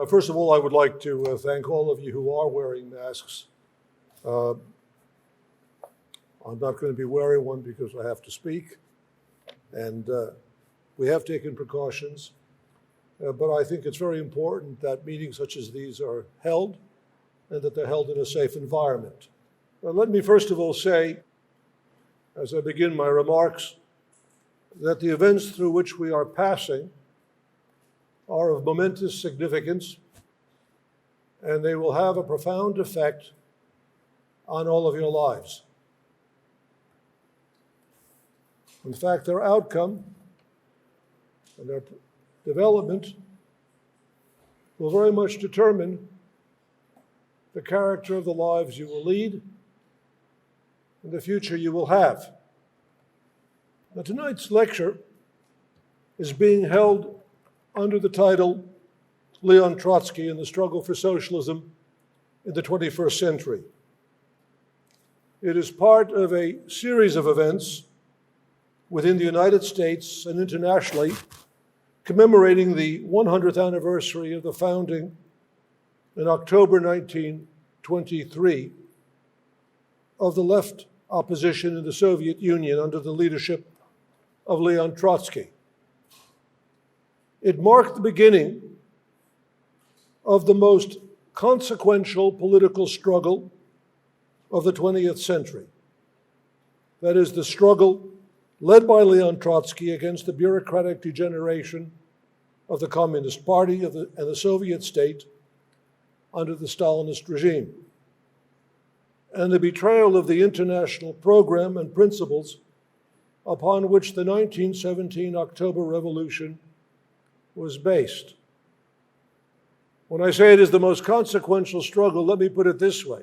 First of all, I would like to thank all of you who are wearing masks. I'm not going to be wearing one because I have to speak, and we have taken precautions. But I think it's very important that meetings such as these are held and that they're held in a safe environment. Let me first of all say, as I begin my remarks, that the events through which we are passing are of momentous significance, and they will have a profound effect on all of your lives. In fact, their outcome and their development will very much determine the character of the lives you will lead and the future you will have. Now, tonight's lecture is being held under the title Leon Trotsky and the Struggle for Socialism in the 21st Century. It is part of a series of events within the United States and internationally commemorating the 100th anniversary of the founding in October 1923 of the left opposition in the Soviet Union under the leadership of Leon Trotsky. It marked the beginning of the most consequential political struggle of the 20th century. That is, the struggle led by Leon Trotsky against the bureaucratic degeneration of the Communist Party and the Soviet state under the Stalinist regime, and the betrayal of the international program and principles upon which the 1917 October Revolution was based. When I say it is the most consequential struggle, let me put it this way.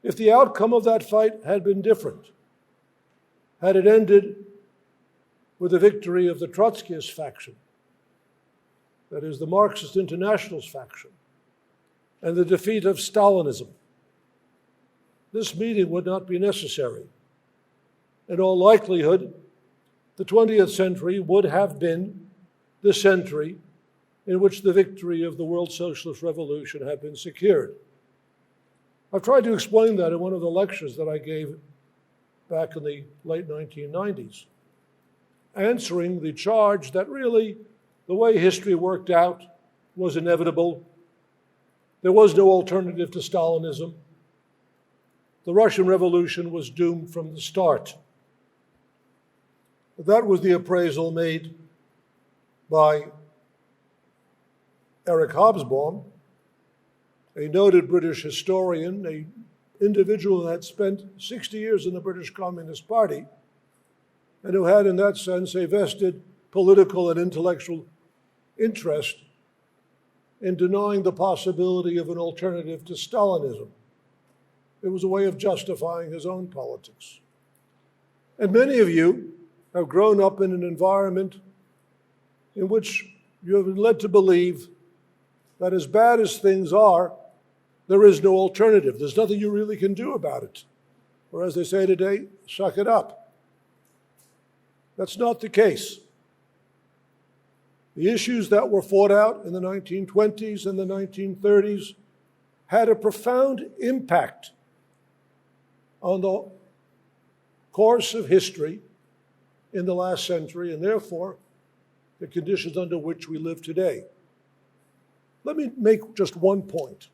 If the outcome of that fight had been different, had it ended with the victory of the Trotskyist faction, that is, the Marxist Internationalist faction, and the defeat of Stalinism, this meeting would not be necessary. In all likelihood, the 20th century would have been the century in which the victory of the World Socialist Revolution had been secured. I've tried to explain that in one of the lectures that I gave back in the late 1990s, answering the charge that really the way history worked out was inevitable. There was no alternative to Stalinism. The Russian Revolution was doomed from the start. That was the appraisal made by Eric Hobsbawm, a noted British historian, an individual who had spent 60 years in the British Communist Party, and who had, in that sense, a vested political and intellectual interest in denying the possibility of an alternative to Stalinism. It was a way of justifying his own politics. And many of you have grown up in an environment in which you have been led to believe that as bad as things are, there is no alternative. There's nothing you really can do about it. Or as they say today, suck it up. That's not the case. The issues that were fought out in the 1920s and the 1930s had a profound impact on the course of history in the last century, and therefore the conditions under which we live today. Let me make just one point.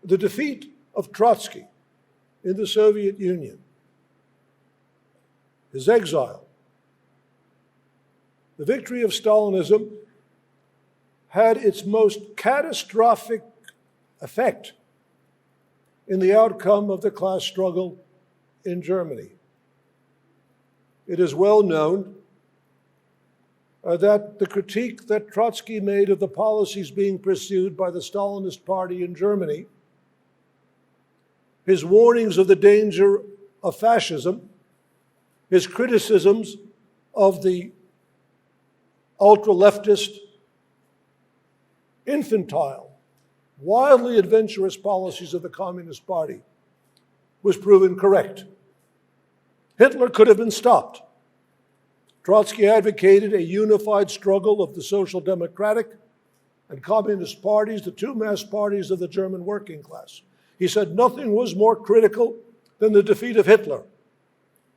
The defeat of Trotsky in the Soviet Union, his exile, the victory of Stalinism had its most catastrophic effect in the outcome of the class struggle in Germany. It is well known that the critique that Trotsky made of the policies being pursued by the Stalinist Party in Germany, his warnings of the danger of fascism, his criticisms of the ultra-leftist, infantile, wildly adventurous policies of the Communist Party was proven correct. Hitler could have been stopped. Trotsky advocated a unified struggle of the Social Democratic and Communist parties, the two mass parties of the German working class. He said nothing was more critical than the defeat of Hitler,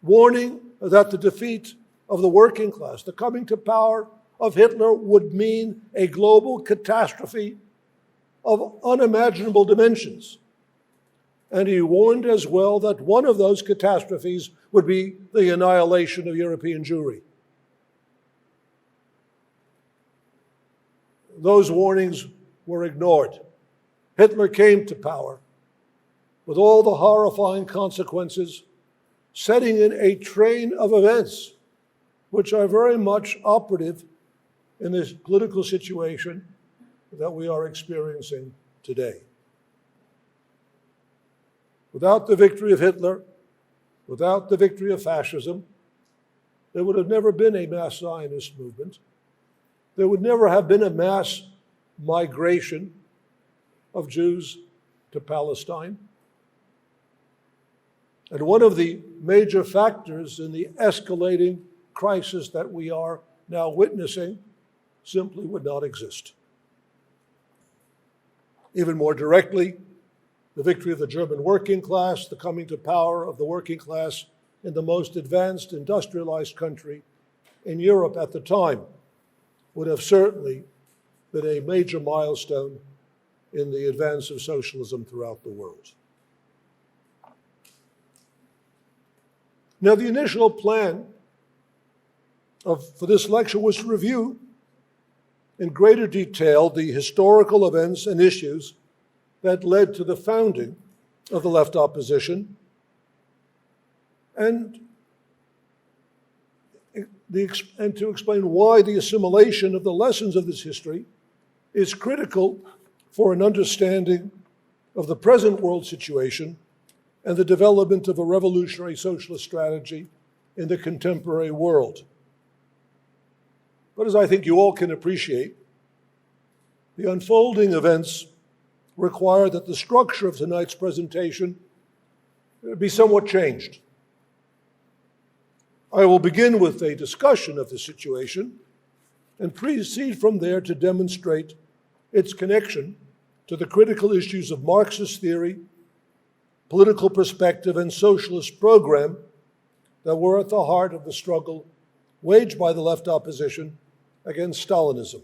warning that the defeat of the working class, the coming to power of Hitler, would mean a global catastrophe of unimaginable dimensions. And he warned as well that one of those catastrophes would be the annihilation of European Jewry. Those warnings were ignored. Hitler came to power with all the horrifying consequences, setting in a train of events which are very much operative in this political situation that we are experiencing today. Without the victory of Hitler, without the victory of fascism, there would have never been a mass Zionist movement. There would never have been a mass migration of Jews to Palestine. And one of the major factors in the escalating crisis that we are now witnessing simply would not exist. Even more directly, the victory of the German working class, the coming to power of the working class in the most advanced industrialized country in Europe at the time, would have certainly been a major milestone in the advance of socialism throughout the world. Now, the initial plan for this lecture was to review in greater detail the historical events and issues that led to the founding of the left opposition and to explain why the assimilation of the lessons of this history is critical for an understanding of the present world situation and the development of a revolutionary socialist strategy in the contemporary world. But as I think you all can appreciate, the unfolding events require that the structure of tonight's presentation be somewhat changed. I will begin with a discussion of the situation and proceed from there to demonstrate its connection to the critical issues of Marxist theory, political perspective, and socialist program that were at the heart of the struggle waged by the left opposition against Stalinism.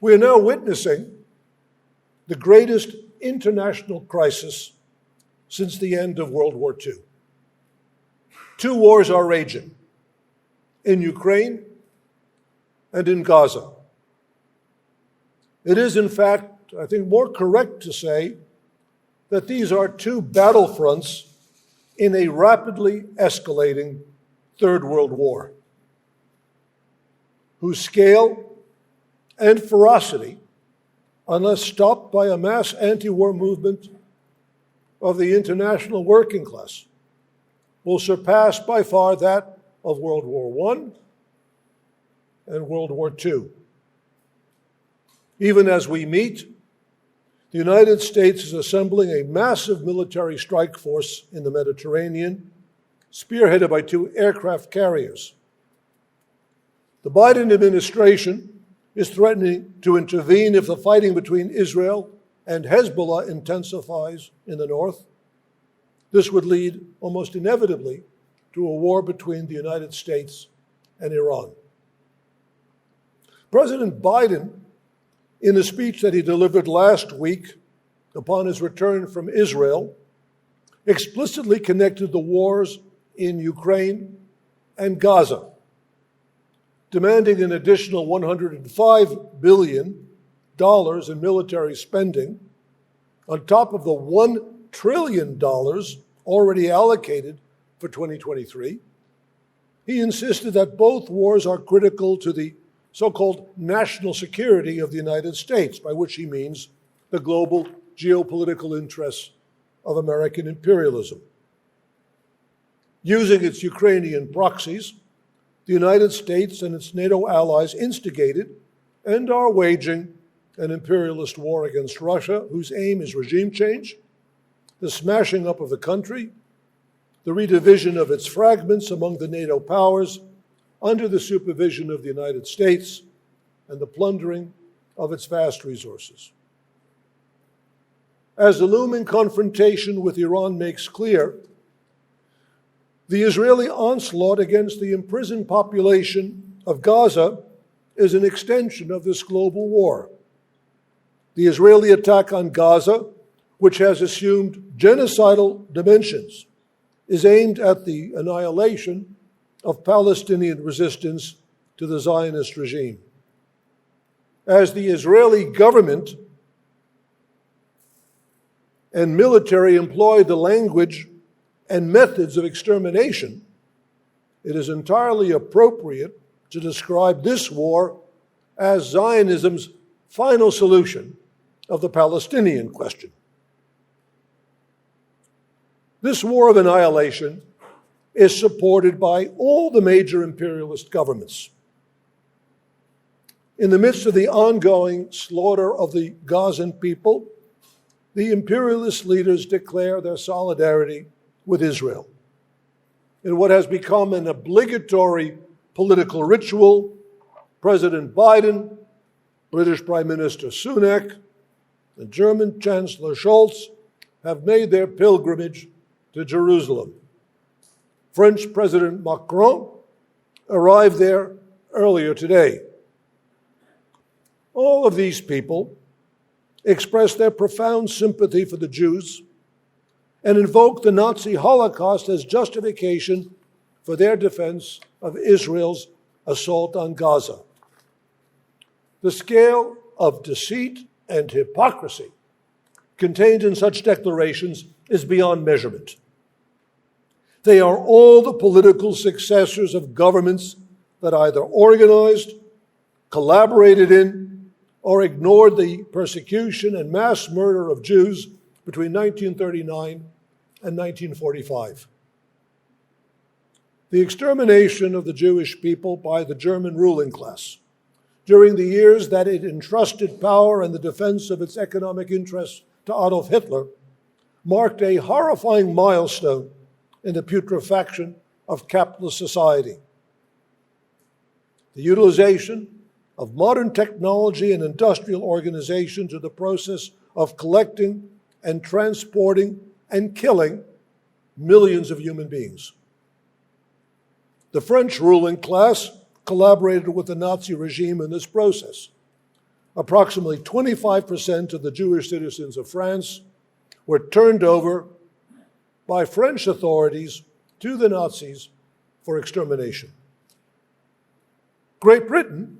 We are now witnessing the greatest international crisis since the end of World War II. Two wars are raging, in Ukraine and in Gaza. It is, in fact, I think, more correct to say that these are two battlefronts in a rapidly escalating Third World War, whose scale and ferocity, unless stopped by a mass anti-war movement of the international working class, will surpass by far that of World War I and World War II. Even as we meet, the United States is assembling a massive military strike force in the Mediterranean, spearheaded by two aircraft carriers. The Biden administration is threatening to intervene if the fighting between Israel and Hezbollah intensifies in the north. This would lead almost inevitably to a war between the United States and Iran. President Biden, in a speech that he delivered last week upon his return from Israel, explicitly connected the wars in Ukraine and Gaza, demanding an additional $105 billion in military spending on top of the $1 trillion already allocated for 2023. He insisted that both wars are critical to the so-called national security of the United States, by which he means the global geopolitical interests of American imperialism. Using its Ukrainian proxies, the United States and its NATO allies instigated and are waging an imperialist war against Russia, whose aim is regime change, the smashing up of the country, the redivision of its fragments among the NATO powers under the supervision of the United States, and the plundering of its vast resources. As the looming confrontation with Iran makes clear, the Israeli onslaught against the imprisoned population of Gaza is an extension of this global war. The Israeli attack on Gaza, which has assumed genocidal dimensions, is aimed at the annihilation of Palestinian resistance to the Zionist regime. As the Israeli government and military employ the language and methods of extermination, it is entirely appropriate to describe this war as Zionism's final solution of the Palestinian question. This war of annihilation is supported by all the major imperialist governments. In the midst of the ongoing slaughter of the Gazan people, the imperialist leaders declare their solidarity with Israel. In what has become an obligatory political ritual, President Biden, British Prime Minister Sunak, and German Chancellor Scholz have made their pilgrimage to Jerusalem. French President Macron arrived there earlier today. All of these people express their profound sympathy for the Jews and invoke the Nazi Holocaust as justification for their defense of Israel's assault on Gaza. The scale of deceit and hypocrisy contained in such declarations is beyond measurement. They are all the political successors of governments that either organized, collaborated in, or ignored the persecution and mass murder of Jews between 1939 and 1945. The extermination of the Jewish people by the German ruling class during the years that it entrusted power and the defense of its economic interests to Adolf Hitler marked a horrifying milestone in the putrefaction of capitalist society. The utilization of modern technology and industrial organization to the process of collecting and transporting and killing millions of human beings. The French ruling class collaborated with the Nazi regime in this process. Approximately 25% of the Jewish citizens of France were turned over by French authorities to the Nazis for extermination. Great Britain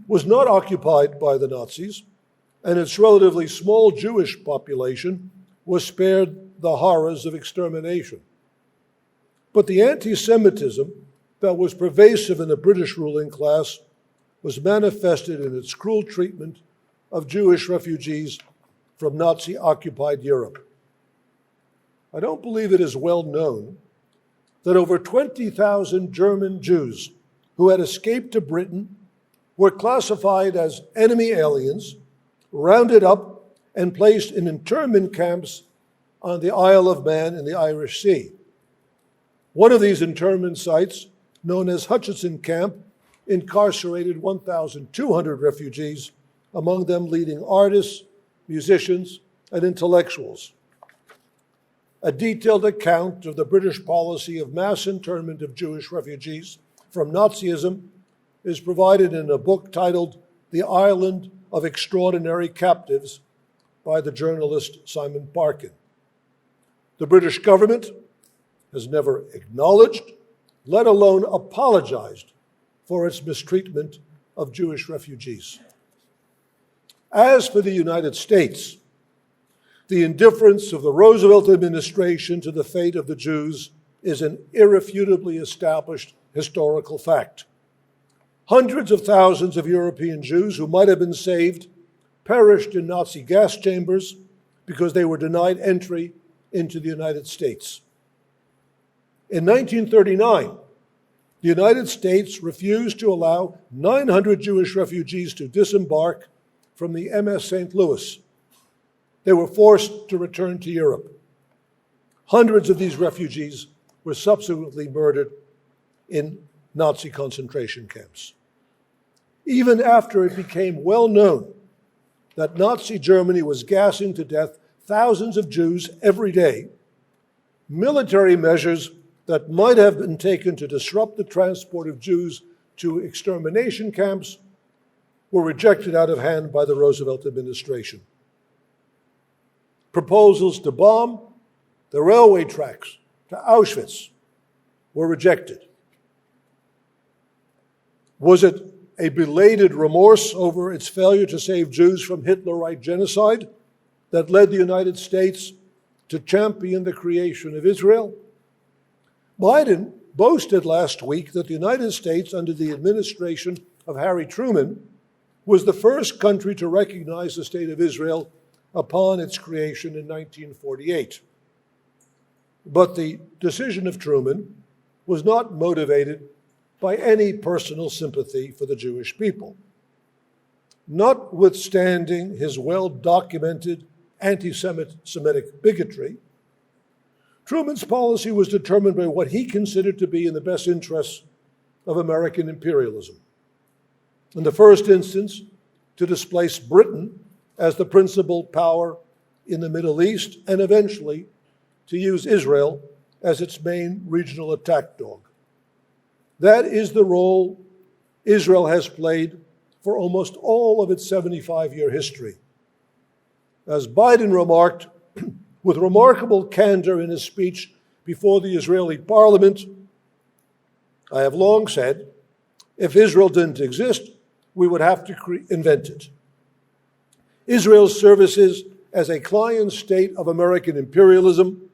was not occupied by the Nazis, and its relatively small Jewish population was spared the horrors of extermination. But the anti-Semitism that was pervasive in the British ruling class was manifested in its cruel treatment of Jewish refugees from Nazi-occupied Europe. I don't believe it is well known that over 20,000 German Jews who had escaped to Britain were classified as enemy aliens, rounded up, and placed in internment camps on the Isle of Man in the Irish Sea. One of these internment sites, known as Hutchinson Camp, incarcerated 1,200 refugees, among them leading artists, musicians, and intellectuals. A detailed account of the British policy of mass internment of Jewish refugees from Nazism is provided in a book titled The Island of Extraordinary Captives by the journalist Simon Parkin. The British government has never acknowledged, let alone apologized, for its mistreatment of Jewish refugees. As for the United States, the indifference of the Roosevelt administration to the fate of the Jews is an irrefutably established historical fact. Hundreds of thousands of European Jews who might have been saved perished in Nazi gas chambers because they were denied entry into the United States. In 1939, the United States refused to allow 900 Jewish refugees to disembark from the MS St. Louis. They were forced to return to Europe. Hundreds of these refugees were subsequently murdered in Nazi concentration camps. Even after it became well known that Nazi Germany was gassing to death thousands of Jews every day, military measures that might have been taken to disrupt the transport of Jews to extermination camps were rejected out of hand by the Roosevelt administration. Proposals to bomb the railway tracks to Auschwitz were rejected. Was it a belated remorse over its failure to save Jews from Hitlerite genocide that led the United States to champion the creation of Israel? Biden boasted last week that the United States, under the administration of Harry Truman, was the first country to recognize the State of Israel upon its creation in 1948. But the decision of Truman was not motivated by any personal sympathy for the Jewish people. Notwithstanding his well-documented anti-Semitic bigotry, Truman's policy was determined by what he considered to be in the best interests of American imperialism. In the first instance, to displace Britain as the principal power in the Middle East, and eventually to use Israel as its main regional attack dog. That is the role Israel has played for almost all of its 75-year history. As Biden remarked with remarkable candor in his speech before the Israeli parliament, I have long said, if Israel didn't exist, we would have to invent it. Israel's services as a client state of American imperialism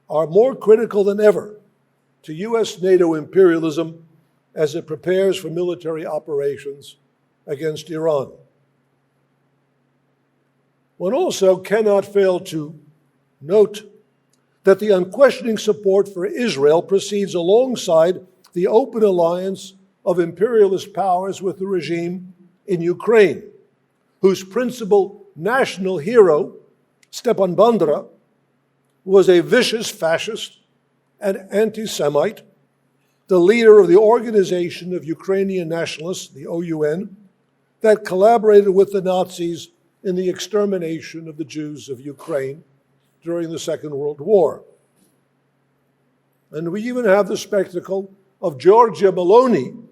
are more critical than ever to U.S. NATO imperialism as it prepares for military operations against Iran. One also cannot fail to note that the unquestioning support for Israel proceeds alongside the open alliance of imperialist powers with the regime in Ukraine, whose principal national hero, Stepan Bandera, was a vicious fascist and anti-Semite, the leader of the Organization of Ukrainian Nationalists, the OUN, that collaborated with the Nazis in the extermination of the Jews of Ukraine during the Second World War. And we even have the spectacle of Giorgia Meloni,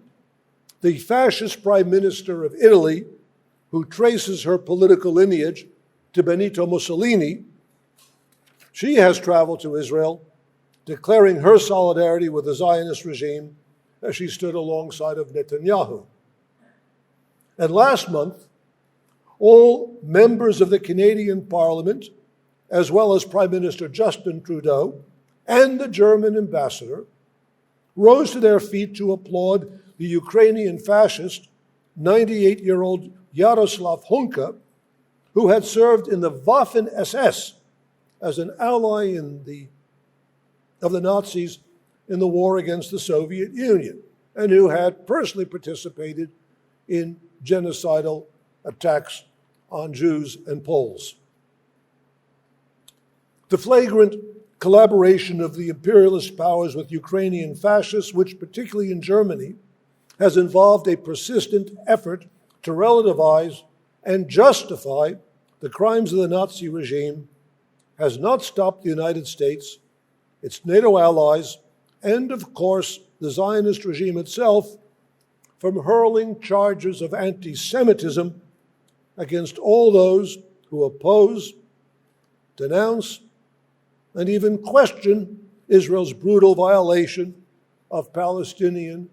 the fascist prime minister of Italy, who traces her political lineage to Benito Mussolini. She has traveled to Israel, declaring her solidarity with the Zionist regime as she stood alongside of Netanyahu. And last month, all members of the Canadian Parliament, as well as Prime Minister Justin Trudeau and the German ambassador, rose to their feet to applaud the Ukrainian fascist, 98-year-old Yaroslav Hunka, who had served in the Waffen-SS as an ally of the Nazis in the war against the Soviet Union, and who had personally participated in genocidal attacks on Jews and Poles. The flagrant collaboration of the imperialist powers with Ukrainian fascists, which particularly in Germany, has involved a persistent effort to relativize and justify the crimes of the Nazi regime, has not stopped the United States, its NATO allies, and of course the Zionist regime itself from hurling charges of anti-Semitism against all those who oppose, denounce, and even question Israel's brutal violation of Palestinian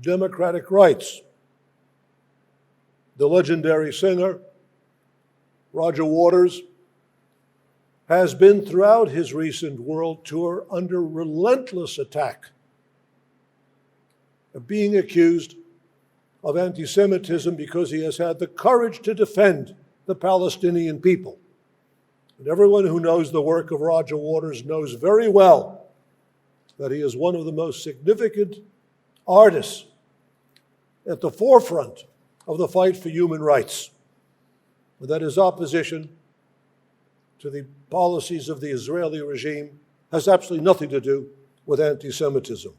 democratic rights. The legendary singer, Roger Waters, has been throughout his recent world tour under relentless attack of being accused of anti-Semitism because he has had the courage to defend the Palestinian people. And everyone who knows the work of Roger Waters knows very well that he is one of the most significant artists at the forefront of the fight for human rights, and that his opposition to the policies of the Israeli regime has absolutely nothing to do with anti-Semitism.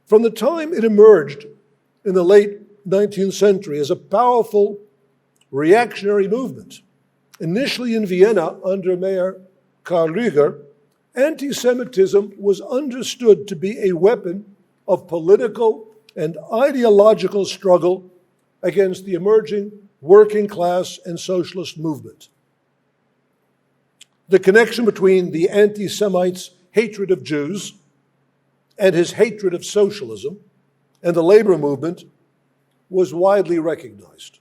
From the time it emerged in the late 19th century as a powerful reactionary movement, initially in Vienna under Mayor Karl Lueger, anti-Semitism was understood to be a weapon of political and ideological struggle against the emerging working class and socialist movement. The connection between the anti-Semite's hatred of Jews and his hatred of socialism and the labor movement was widely recognized.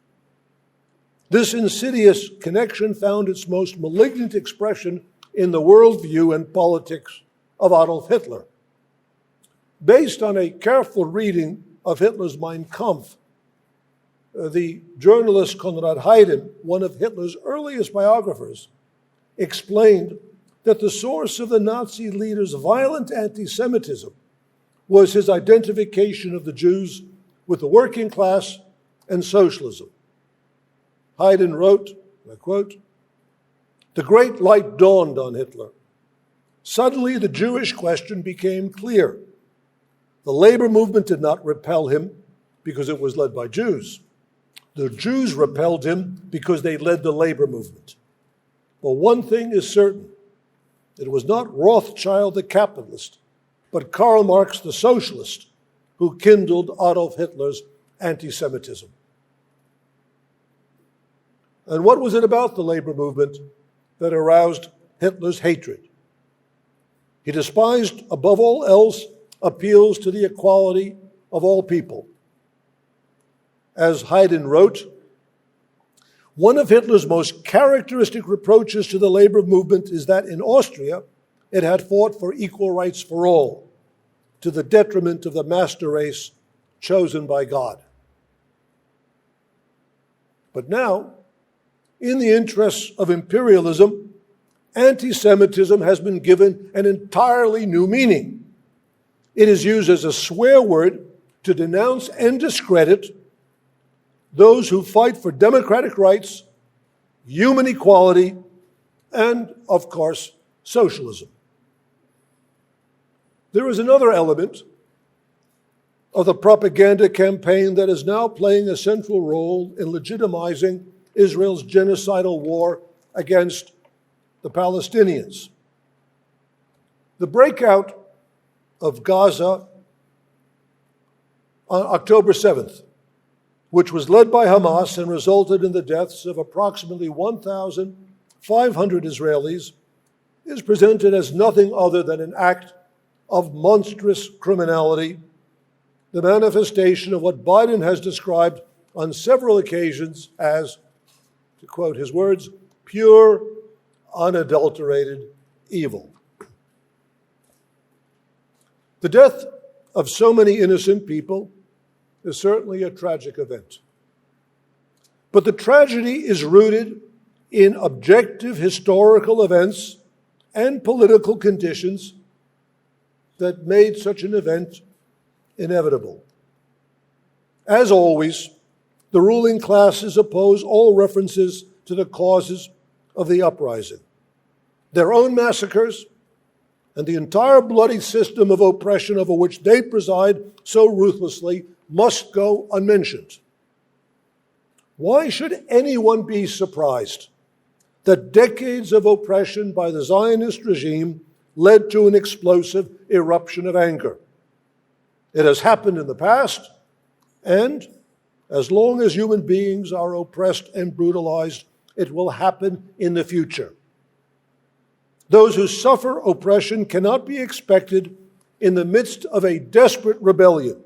This insidious connection found its most malignant expression in the worldview and politics of Adolf Hitler. Based on a careful reading of Hitler's Mein Kampf, the journalist Konrad Haydn, one of Hitler's earliest biographers, explained that the source of the Nazi leader's violent anti-Semitism was his identification of the Jews with the working class and socialism. Haydn wrote, and I quote, "The great light dawned on Hitler. Suddenly the Jewish question became clear. The labor movement did not repel him because it was led by Jews. The Jews repelled him because they led the labor movement. But one thing is certain. It was not Rothschild the capitalist, but Karl Marx the socialist who kindled Adolf Hitler's anti-Semitism." And what was it about the labor movement that aroused Hitler's hatred? He despised, above all else, appeals to the equality of all people. As Haydn wrote, one of Hitler's most characteristic reproaches to the labor movement is that in Austria, it had fought for equal rights for all, to the detriment of the master race chosen by God. But now, in the interests of imperialism, anti-Semitism has been given an entirely new meaning. It is used as a swear word to denounce and discredit those who fight for democratic rights, human equality, and, of course, socialism. There is another element of the propaganda campaign that is now playing a central role in legitimizing Israel's genocidal war against the Palestinians. The breakout of Gaza on October 7th, which was led by Hamas and resulted in the deaths of approximately 1,500 Israelis, is presented as nothing other than an act of monstrous criminality, the manifestation of what Biden has described on several occasions as, to quote his words, pure, unadulterated evil. The death of so many innocent people is certainly a tragic event. But the tragedy is rooted in objective historical events and political conditions that made such an event inevitable. As always, the ruling classes oppose all references to the causes of the uprising. Their own massacres and the entire bloody system of oppression over which they preside so ruthlessly must go unmentioned. Why should anyone be surprised that decades of oppression by the Zionist regime led to an explosive eruption of anger? It has happened in the past, and as long as human beings are oppressed and brutalized, it will happen in the future. Those who suffer oppression cannot be expected in the midst of a desperate rebellion,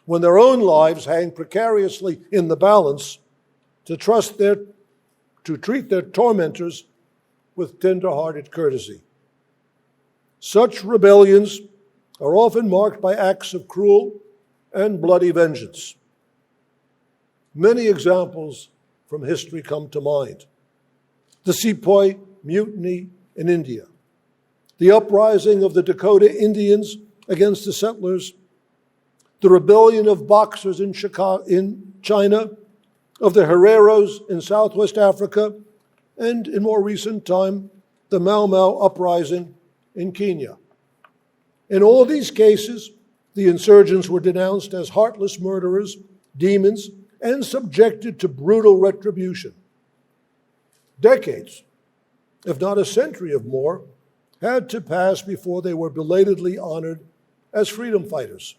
when their own lives hang precariously in the balance, to treat their tormentors with tender-hearted courtesy. Such rebellions are often marked by acts of cruel and bloody vengeance. Many examples from history come to mind. The Sepoy Mutiny in India, the uprising of the Dakota Indians against the settlers, the rebellion of Boxers in China, of the Hereros in Southwest Africa, and in more recent time, the Mau Mau uprising in Kenya. In all these cases, the insurgents were denounced as heartless murderers, demons, and subjected to brutal retribution. Decades, if not a century or more, had to pass before they were belatedly honored as freedom fighters.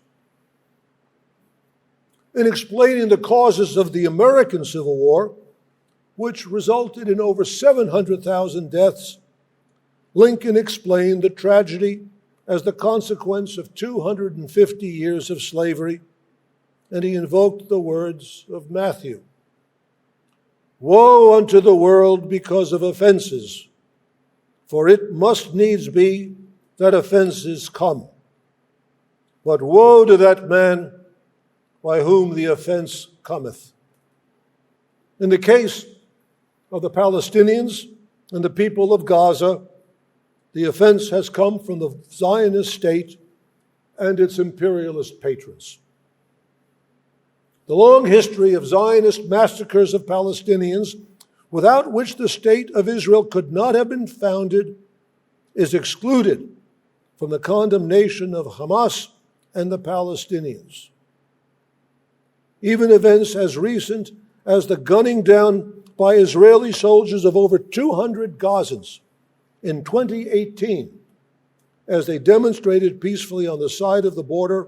In explaining the causes of the American Civil War, which resulted in over 700,000 deaths, Lincoln explained the tragedy as the consequence of 250 years of slavery, and he invoked the words of Matthew. Woe unto the world because of offenses, for it must needs be that offenses come. But woe to that man by whom the offense cometh. In the case of the Palestinians and the people of Gaza, the offense has come from the Zionist state and its imperialist patrons. The long history of Zionist massacres of Palestinians, without which the state of Israel could not have been founded, is excluded from the condemnation of Hamas and the Palestinians. Even events as recent as the gunning down by Israeli soldiers of over 200 Gazans in 2018, as they demonstrated peacefully on the side of the border,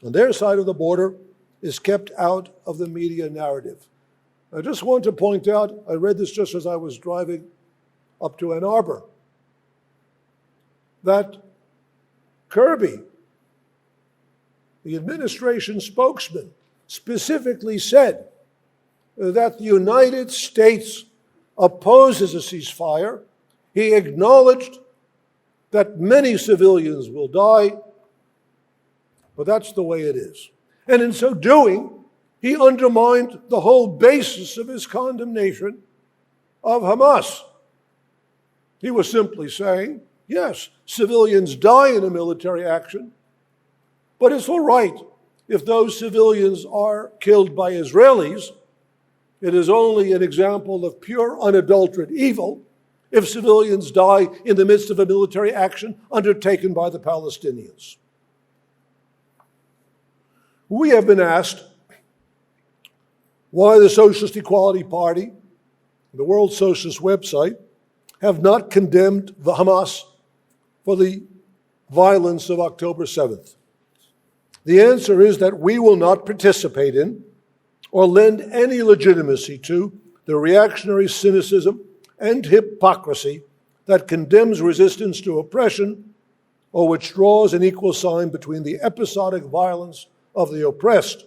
on their side of the border, is kept out of the media narrative. I just want to point out, I read this just as I was driving up to Ann Arbor, that Kirby, the administration spokesman, specifically said that the United States opposes a ceasefire. He acknowledged that many civilians will die, but that's the way it is. And in so doing, he undermined the whole basis of his condemnation of Hamas. He was simply saying, yes, civilians die in a military action, but it's all right if those civilians are killed by Israelis. It is only an example of pure, unadulterated evil if civilians die in the midst of a military action undertaken by the Palestinians. We have been asked why the Socialist Equality Party, the World Socialist website, have not condemned the Hamas for the violence of October 7th. The answer is that we will not participate in or lend any legitimacy to the reactionary cynicism and hypocrisy that condemns resistance to oppression or which draws an equal sign between the episodic violence of the oppressed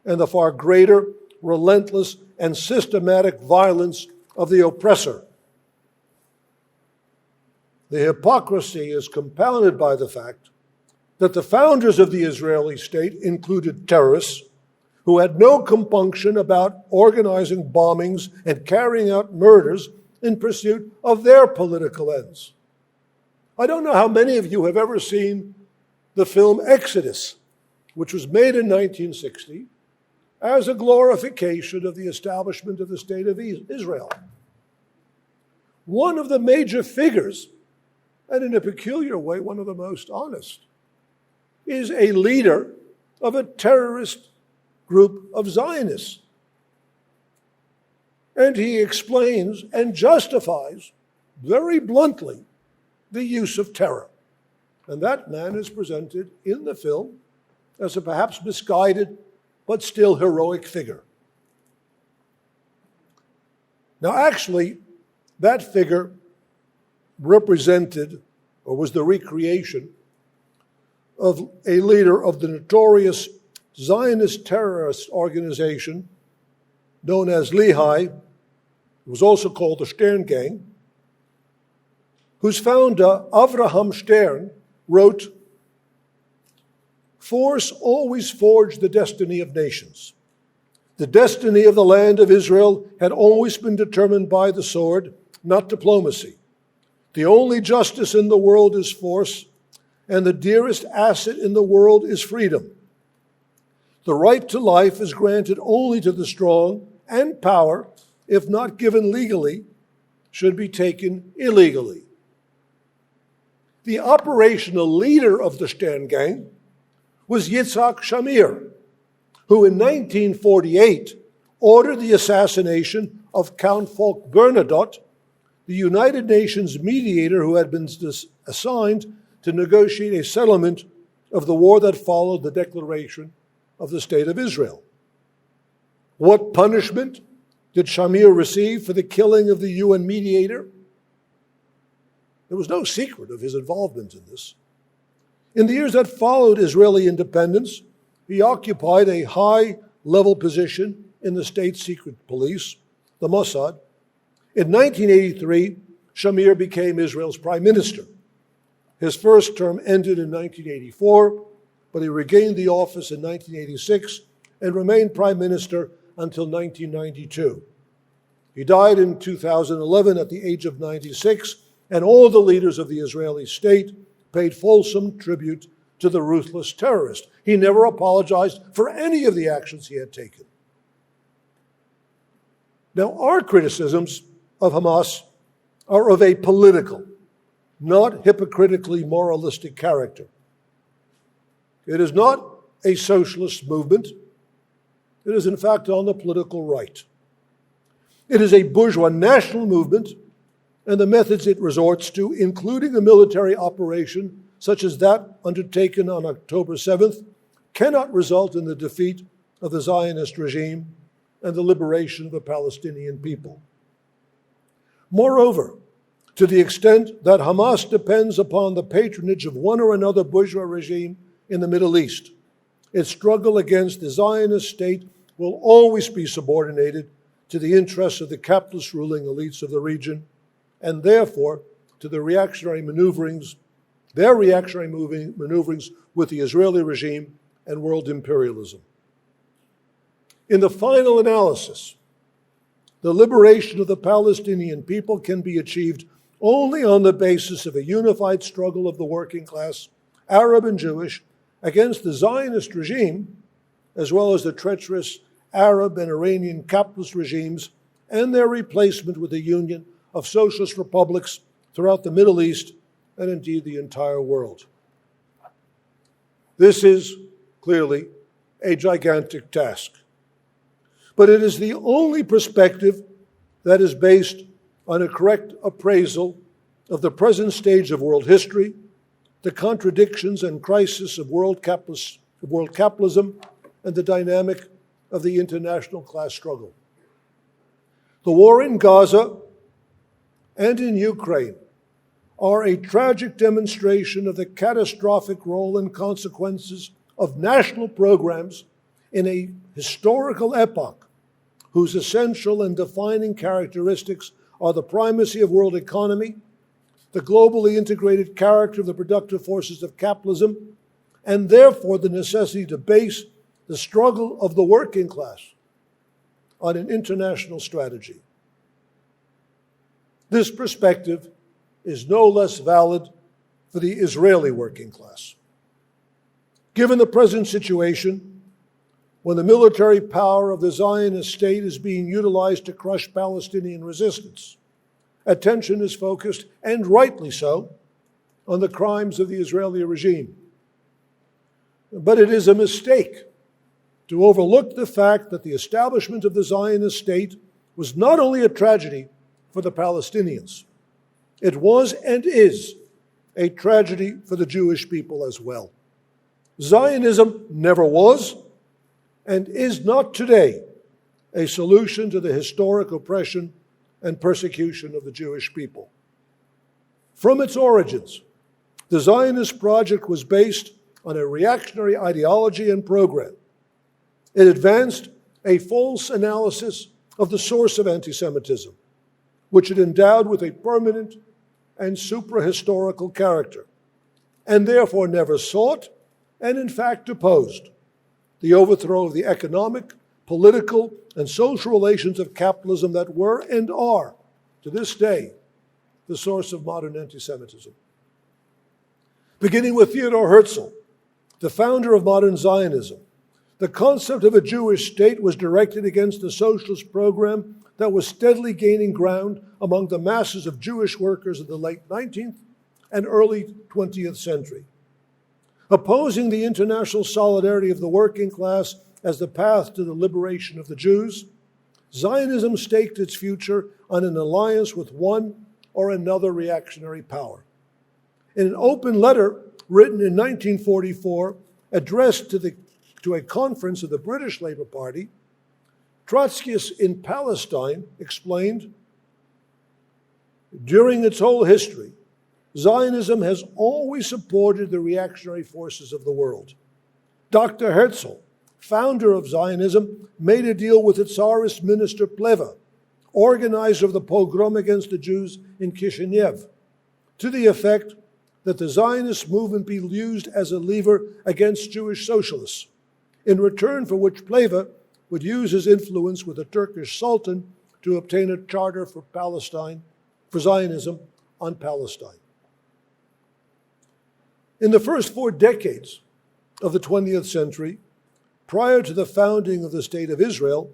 and the far greater, relentless, and systematic violence of the oppressor. The hypocrisy is compounded by the fact that the founders of the Israeli state included terrorists who had no compunction about organizing bombings and carrying out murders in pursuit of their political ends. I don't know how many of you have ever seen the film Exodus, which was made in 1960 as a glorification of the establishment of the state of Israel. One of the major figures, and in a peculiar way, one of the most honest, is a leader of a terrorist group of Zionists. And he explains and justifies very bluntly the use of terror. And that man is presented in the film as a perhaps misguided but still heroic figure. Now, actually, that figure represented, or was the recreation, of a leader of the notorious Zionist terrorist organization known as Lehi, it was also called the Stern Gang, whose founder, Avraham Stern, wrote, "Force always forged the destiny of nations. The destiny of the land of Israel had always been determined by the sword, not diplomacy. The only justice in the world is force, and the dearest asset in the world is freedom. The right to life is granted only to the strong, and power, if not given legally, should be taken illegally. The operational leader of the Stern Gang was Yitzhak Shamir, who in 1948 ordered the assassination of Count Folke Bernadotte, the United Nations mediator who had been assigned to negotiate a settlement of the war that followed the declaration of the State of Israel. What punishment did Shamir receive for the killing of the UN mediator? There was no secret of his involvement in this. In the years that followed Israeli independence, he occupied a high-level position in the state secret police, the Mossad. In 1983, Shamir became Israel's prime minister. His first term ended in 1984, but he regained the office in 1986 and remained prime minister until 1992. He died in 2011 at the age of 96, and all the leaders of the Israeli state paid fulsome tribute to the ruthless terrorist. He never apologized for any of the actions he had taken. Now, our criticisms of Hamas are of a political, not hypocritically moralistic character. It is not a socialist movement. It is, in fact, on the political right. It is a bourgeois national movement, and the methods it resorts to, including a military operation such as that undertaken on October 7th, cannot result in the defeat of the Zionist regime and the liberation of the Palestinian people. Moreover, to the extent that Hamas depends upon the patronage of one or another bourgeois regime in the Middle East, its struggle against the Zionist state will always be subordinated to the interests of the capitalist ruling elites of the region, and therefore to the their reactionary maneuverings with the Israeli regime and world imperialism. In the final analysis, the liberation of the Palestinian people can be achieved only on the basis of a unified struggle of the working class, Arab and Jewish, against the Zionist regime, as well as the treacherous Arab and Iranian capitalist regimes and their replacement with a union of socialist republics throughout the Middle East and indeed the entire world. This is clearly a gigantic task, but it is the only perspective that is based on a correct appraisal of the present stage of world history, the contradictions and crisis of world capitalism, and the dynamic of the international class struggle. The war in Gaza and in Ukraine are a tragic demonstration of the catastrophic role and consequences of national programs in a historical epoch whose essential and defining characteristics are the primacy of world economy, the globally integrated character of the productive forces of capitalism, and therefore the necessity to base the struggle of the working class on an international strategy. This perspective is no less valid for the Israeli working class. Given the present situation, when the military power of the Zionist state is being utilized to crush Palestinian resistance, attention is focused, and rightly so, on the crimes of the Israeli regime. But it is a mistake to overlook the fact that the establishment of the Zionist state was not only a tragedy for the Palestinians, it was and is a tragedy for the Jewish people as well. Zionism never was and is not today a solution to the historic oppression and persecution of the Jewish people. From its origins, the Zionist project was based on a reactionary ideology and program. It advanced a false analysis of the source of anti-Semitism, which it endowed with a permanent and supra-historical character, and therefore never sought, and in fact opposed, the overthrow of the economic, political, and social relations of capitalism that were and are, to this day, the source of modern anti-Semitism. Beginning with Theodor Herzl, the founder of modern Zionism, the concept of a Jewish state was directed against the socialist program that was steadily gaining ground among the masses of Jewish workers of the late 19th and early 20th century. Opposing the international solidarity of the working class as the path to the liberation of the Jews, Zionism staked its future on an alliance with one or another reactionary power. In an open letter written in 1944, addressed to a conference of the British Labour Party, Trotskyists in Palestine explained, "During its whole history, Zionism has always supported the reactionary forces of the world. Dr. Herzl, founder of Zionism, made a deal with the Tsarist minister Pleva, organizer of the pogrom against the Jews in Kishinev, to the effect that the Zionist movement be used as a lever against Jewish socialists, in return for which Pleva would use his influence with the Turkish Sultan to obtain a charter for Zionism on Palestine." In the first 4 decades of the 20th century, prior to the founding of the State of Israel,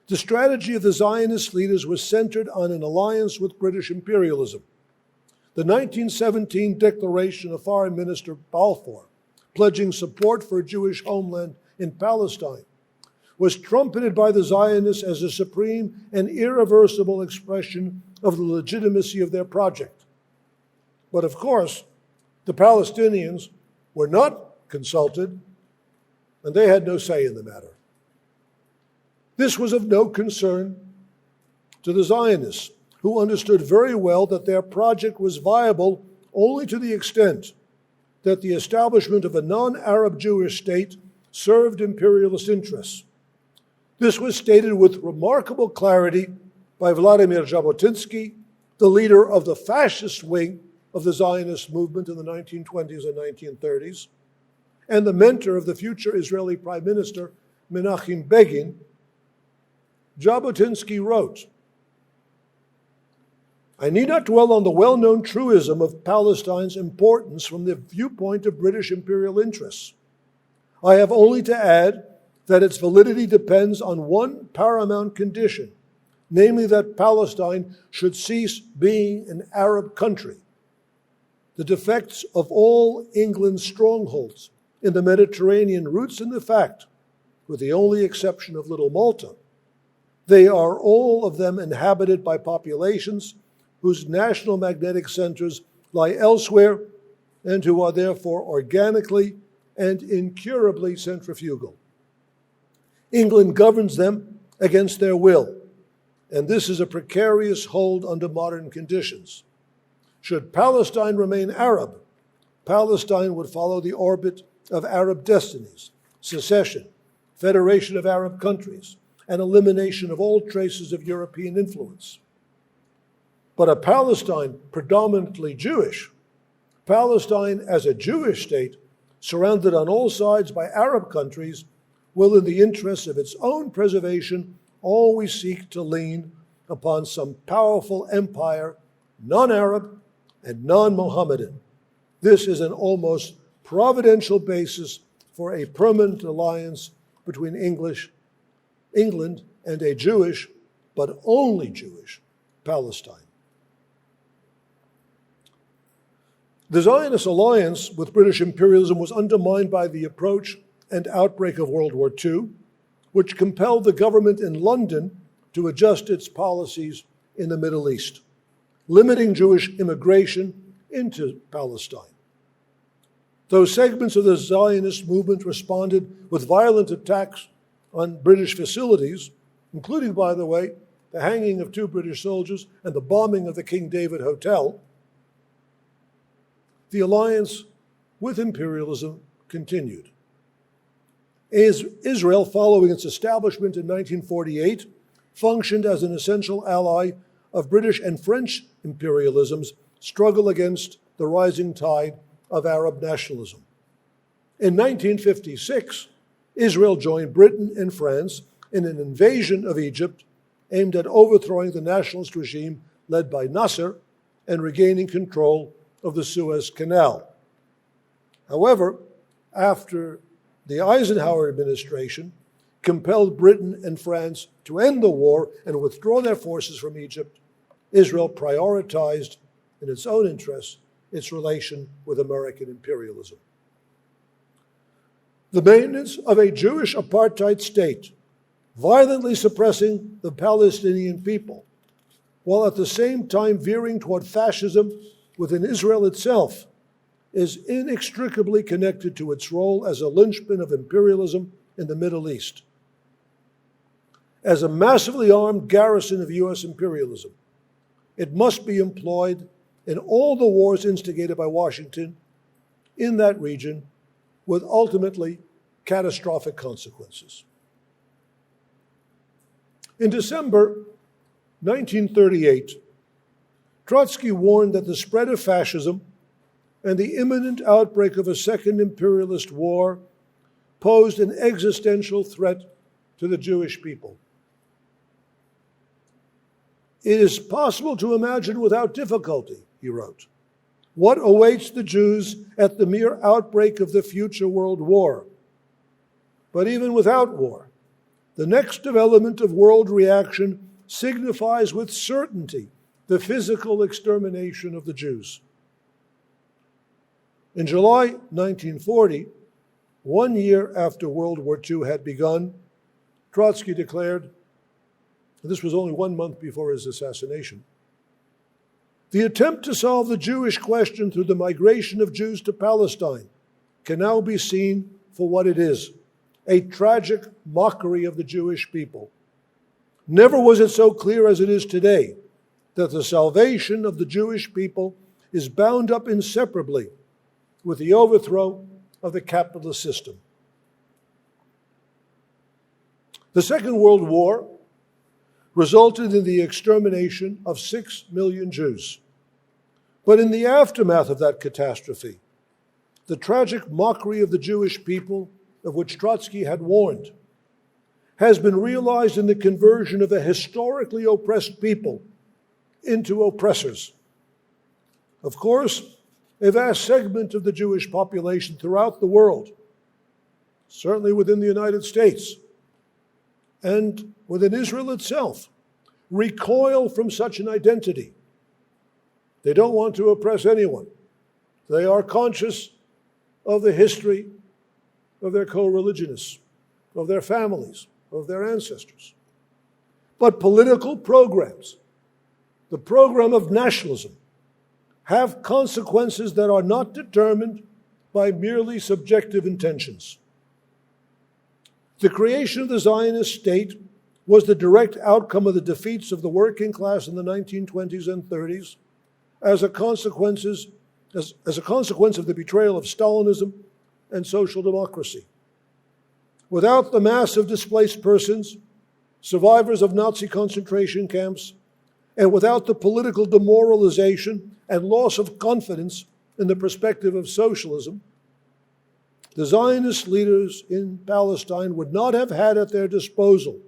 the strategy of the Zionist leaders was centered on an alliance with British imperialism. The 1917 declaration of Foreign Minister Balfour, pledging support for a Jewish homeland in Palestine, was trumpeted by the Zionists as a supreme and irreversible expression of the legitimacy of their project. But of course, the Palestinians were not consulted, and they had no say in the matter. This was of no concern to the Zionists, who understood very well that their project was viable only to the extent that the establishment of a non-Arab Jewish state served imperialist interests. This was stated with remarkable clarity by Vladimir Jabotinsky, the leader of the fascist wing of the Zionist movement in the 1920s and 1930s, and the mentor of the future Israeli Prime Minister Menachem Begin. Jabotinsky wrote, "I need not dwell on the well-known truism of Palestine's importance from the viewpoint of British imperial interests. I have only to add that its validity depends on one paramount condition, namely that Palestine should cease being an Arab country. The defects of all England's strongholds in the Mediterranean roots in the fact, with the only exception of Little Malta, they are all of them inhabited by populations whose national magnetic centers lie elsewhere and who are therefore organically and incurably centrifugal. England governs them against their will, and this is a precarious hold under modern conditions. Should Palestine remain Arab, Palestine would follow the orbit of Arab destinies, secession, federation of Arab countries, and elimination of all traces of European influence. But a Palestine predominantly Jewish, Palestine as a Jewish state, surrounded on all sides by Arab countries, will, in the interests of its own preservation, always seek to lean upon some powerful empire, non-Arab and non-Mohammedan. This is an almost providential basis for a permanent alliance between England and a Jewish, but only Jewish, Palestine." The Zionist alliance with British imperialism was undermined by the approach and outbreak of World War II, which compelled the government in London to adjust its policies in the Middle East, limiting Jewish immigration into Palestine. Though segments of the Zionist movement responded with violent attacks on British facilities, including, by the way, the hanging of 2 British soldiers and the bombing of the King David Hotel, the alliance with imperialism continued. Israel, following its establishment in 1948, functioned as an essential ally of British and French imperialism's struggle against the rising tide of Arab nationalism. In 1956, Israel joined Britain and France in an invasion of Egypt aimed at overthrowing the nationalist regime led by Nasser and regaining control of the Suez Canal. However, after the Eisenhower administration compelled Britain and France to end the war and withdraw their forces from Egypt, Israel prioritized, in its own interests, its relation with American imperialism. The maintenance of a Jewish apartheid state, violently suppressing the Palestinian people, while at the same time veering toward fascism within Israel itself, is inextricably connected to its role as a linchpin of imperialism in the Middle East. As a massively armed garrison of U.S. imperialism, it must be employed in all the wars instigated by Washington in that region, with ultimately catastrophic consequences. In December 1938, Trotsky warned that the spread of fascism and the imminent outbreak of a second imperialist war posed an existential threat to the Jewish people. It is possible to imagine without difficulty, he wrote, what awaits the Jews at the mere outbreak of the future world war. But even without war, the next development of world reaction signifies with certainty the physical extermination of the Jews. In July 1940, 1 year after World War II had begun, Trotsky declared, and this was only 1 month before his assassination, the attempt to solve the Jewish question through the migration of Jews to Palestine can now be seen for what it is, a tragic mockery of the Jewish people. Never was it so clear as it is today that the salvation of the Jewish people is bound up inseparably with the overthrow of the capitalist system. The Second World War resulted in the extermination of 6 million Jews. But in the aftermath of that catastrophe, the tragic mockery of the Jewish people, of which Trotsky had warned, has been realized in the conversion of a historically oppressed people into oppressors. Of course, a vast segment of the Jewish population throughout the world, certainly within the United States and within Israel itself, recoil from such an identity. They don't want to oppress anyone. They are conscious of the history of their co-religionists, of their families, of their ancestors. But political programs, the program of nationalism, have consequences that are not determined by merely subjective intentions. The creation of the Zionist state was the direct outcome of the defeats of the working class in the 1920s and 30s as a consequence of the betrayal of Stalinism and social democracy. Without the mass of displaced persons, survivors of Nazi concentration camps, and without the political demoralization and loss of confidence in the perspective of socialism, the Zionist leaders in Palestine would not have had at their disposal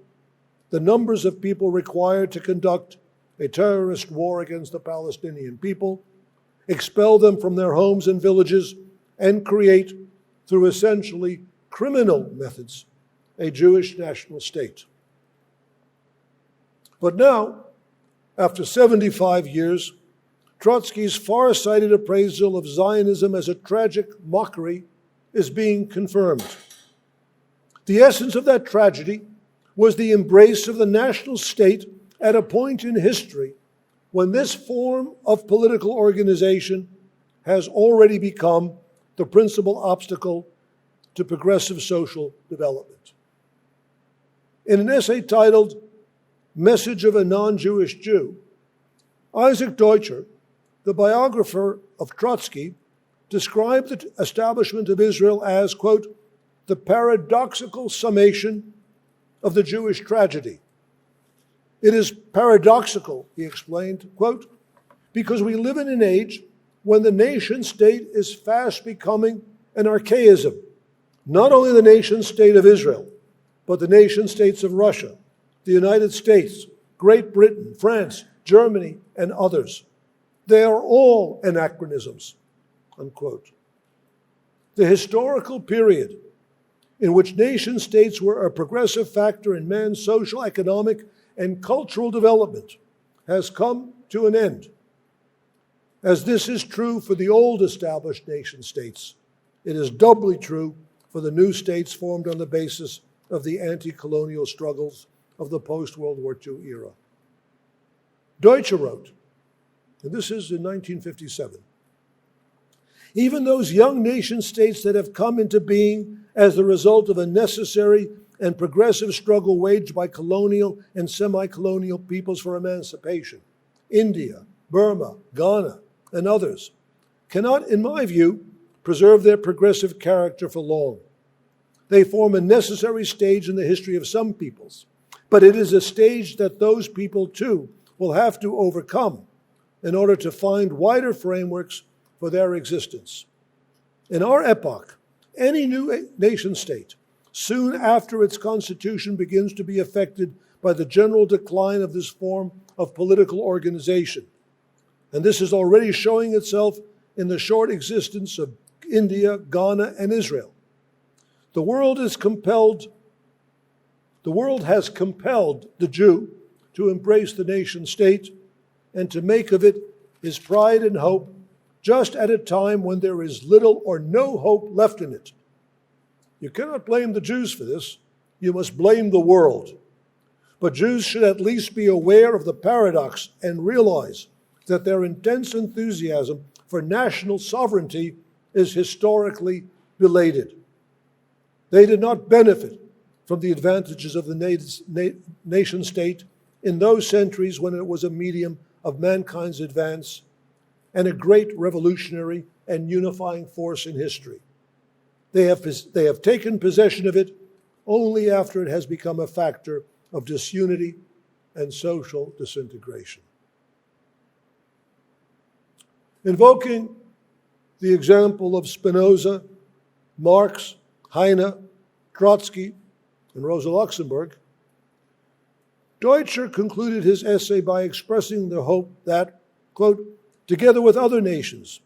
the numbers of people required to conduct a terrorist war against the Palestinian people, expel them from their homes and villages, and create, through essentially criminal methods, a Jewish national state. But now, after 75 years, Trotsky's far-sighted appraisal of Zionism as a tragic mockery is being confirmed. The essence of that tragedy was the embrace of the national state at a point in history when this form of political organization has already become the principal obstacle to progressive social development. In an essay titled Message of a Non-Jewish Jew, Isaac Deutscher, the biographer of Trotsky, described the establishment of Israel as, quote, the paradoxical summation of the Jewish tragedy. It is paradoxical, he explained, quote, because we live in an age when the nation state is fast becoming an archaism. Not only the nation state of Israel, but the nation states of Russia, the United States, Great Britain, France, Germany, and others. They are all anachronisms, unquote. The historical period in which nation states were a progressive factor in man's social, economic, and cultural development, has come to an end. As this is true for the old established nation states, it is doubly true for the new states formed on the basis of the anti-colonial struggles of the post-World War II era. Deutsche wrote, and this is in 1957, even those young nation states that have come into being as the result of a necessary and progressive struggle waged by colonial and semi-colonial peoples for emancipation, India, Burma, Ghana, and others, cannot, in my view, preserve their progressive character for long. They form a necessary stage in the history of some peoples, but it is a stage that those people, too, will have to overcome in order to find wider frameworks for their existence. In our epoch, any new nation state, soon after its constitution, begins to be affected by the general decline of this form of political organization. And this is already showing itself in the short existence of India, Ghana, and Israel. The world has compelled the Jew to embrace the nation state and to make of it his pride and hope, just at a time when there is little or no hope left in it. You cannot blame the Jews for this. You must blame the world. But Jews should at least be aware of the paradox and realize that their intense enthusiasm for national sovereignty is historically belated. They did not benefit from the advantages of the nation state in those centuries when it was a medium of mankind's advance and a great revolutionary and unifying force in history. They have taken possession of it only after it has become a factor of disunity and social disintegration. Invoking the example of Spinoza, Marx, Heine, Trotsky, and Rosa Luxemburg, Deutscher concluded his essay by expressing the hope that, quote, together with other nations,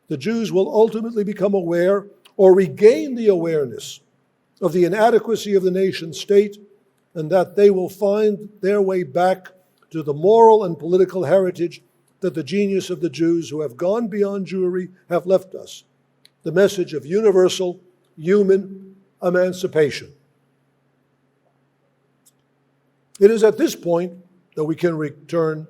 the Jews will ultimately become aware or regain the awareness of the inadequacy of the nation state, and that they will find their way back to the moral and political heritage that the genius of the Jews who have gone beyond Jewry have left us, the message of universal human emancipation. It is at this point that we can return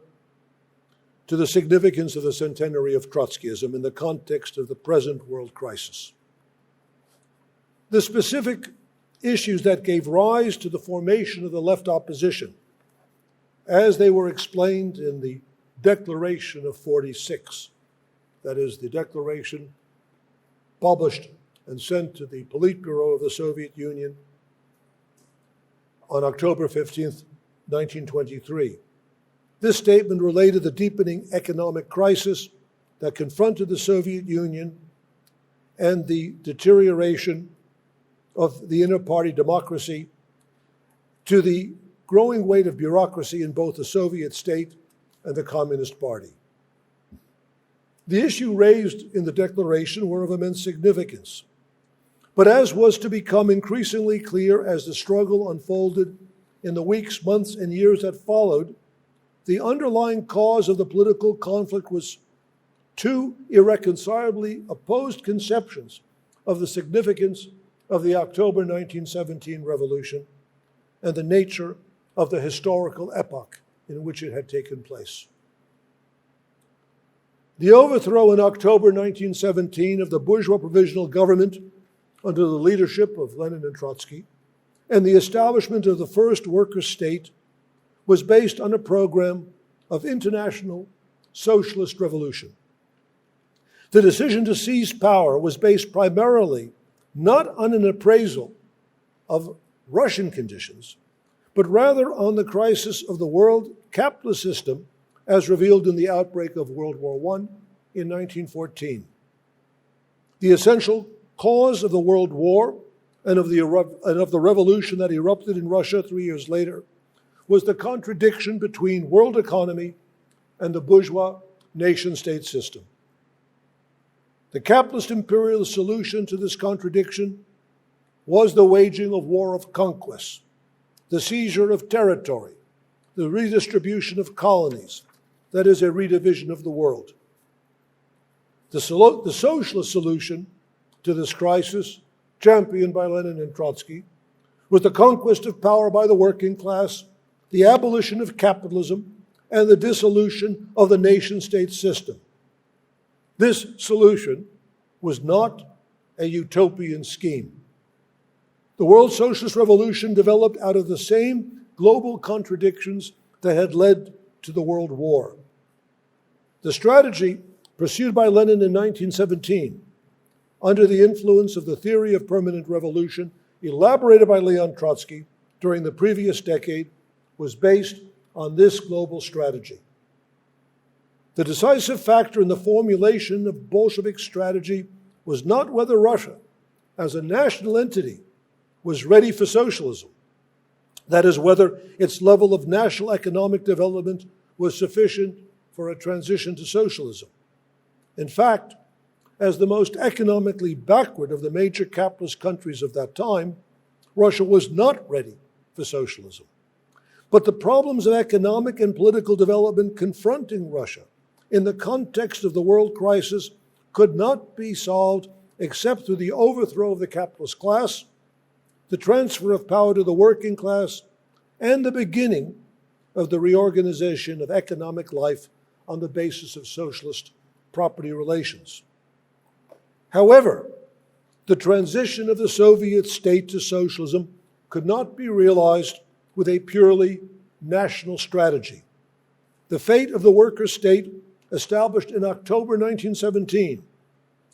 to the significance of the centenary of Trotskyism in the context of the present world crisis. The specific issues that gave rise to the formation of the left opposition, as they were explained in the Declaration of 46, that is, the declaration published and sent to the Politburo of the Soviet Union on October 15th, 1923. This statement related the deepening economic crisis that confronted the Soviet Union and the deterioration of the inter-party democracy to the growing weight of bureaucracy in both the Soviet state and the Communist Party. The issue raised in the declaration were of immense significance, but as was to become increasingly clear as the struggle unfolded in the weeks, months, and years that followed, the underlying cause of the political conflict was two irreconcilably opposed conceptions of the significance of the October 1917 revolution and the nature of the historical epoch in which it had taken place. The overthrow in October 1917 of the bourgeois provisional government under the leadership of Lenin and Trotsky and the establishment of the first worker state was based on a program of international socialist revolution. The decision to seize power was based primarily not on an appraisal of Russian conditions, but rather on the crisis of the world capitalist system as revealed in the outbreak of World War I in 1914. The essential cause of the World War and of the revolution that erupted in Russia 3 years later was the contradiction between world economy and the bourgeois nation-state system. The capitalist imperialist solution to this contradiction was the waging of war of conquest, the seizure of territory, the redistribution of colonies, that is, a redivision of the world. The socialist solution to this crisis, championed by Lenin and Trotsky, was the conquest of power by the working class, the abolition of capitalism, and the dissolution of the nation-state system. This solution was not a utopian scheme. The world socialist revolution developed out of the same global contradictions that had led to the World War. The strategy pursued by Lenin in 1917, under the influence of the theory of permanent revolution, elaborated by Leon Trotsky during the previous decade, was based on this global strategy. The decisive factor in the formulation of Bolshevik strategy was not whether Russia, as a national entity, was ready for socialism. That is, whether its level of national economic development was sufficient for a transition to socialism. In fact, as the most economically backward of the major capitalist countries of that time, Russia was not ready for socialism. But the problems of economic and political development confronting Russia in the context of the world crisis could not be solved except through the overthrow of the capitalist class, the transfer of power to the working class, and the beginning of the reorganization of economic life on the basis of socialist property relations. However, the transition of the Soviet state to socialism could not be realized with a purely national strategy. The fate of the worker state, established in October 1917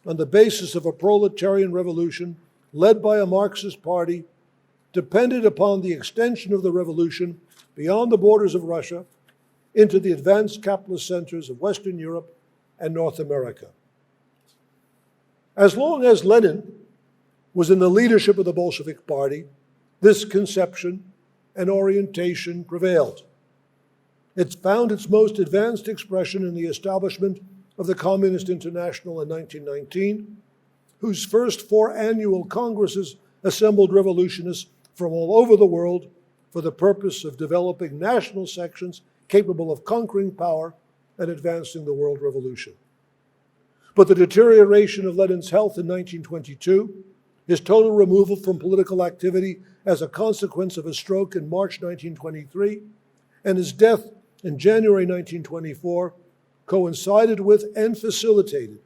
on the basis of a proletarian revolution led by a Marxist party, depended upon the extension of the revolution beyond the borders of Russia into the advanced capitalist centers of Western Europe and North America. As long as Lenin was in the leadership of the Bolshevik Party, this conception and orientation prevailed. It found its most advanced expression in the establishment of the Communist International in 1919, whose first 4 annual congresses assembled revolutionists from all over the world for the purpose of developing national sections capable of conquering power and advancing the world revolution. But the deterioration of Lenin's health in 1922, his total removal from political activity as a consequence of a stroke in March 1923, and his death in January 1924 coincided with and facilitated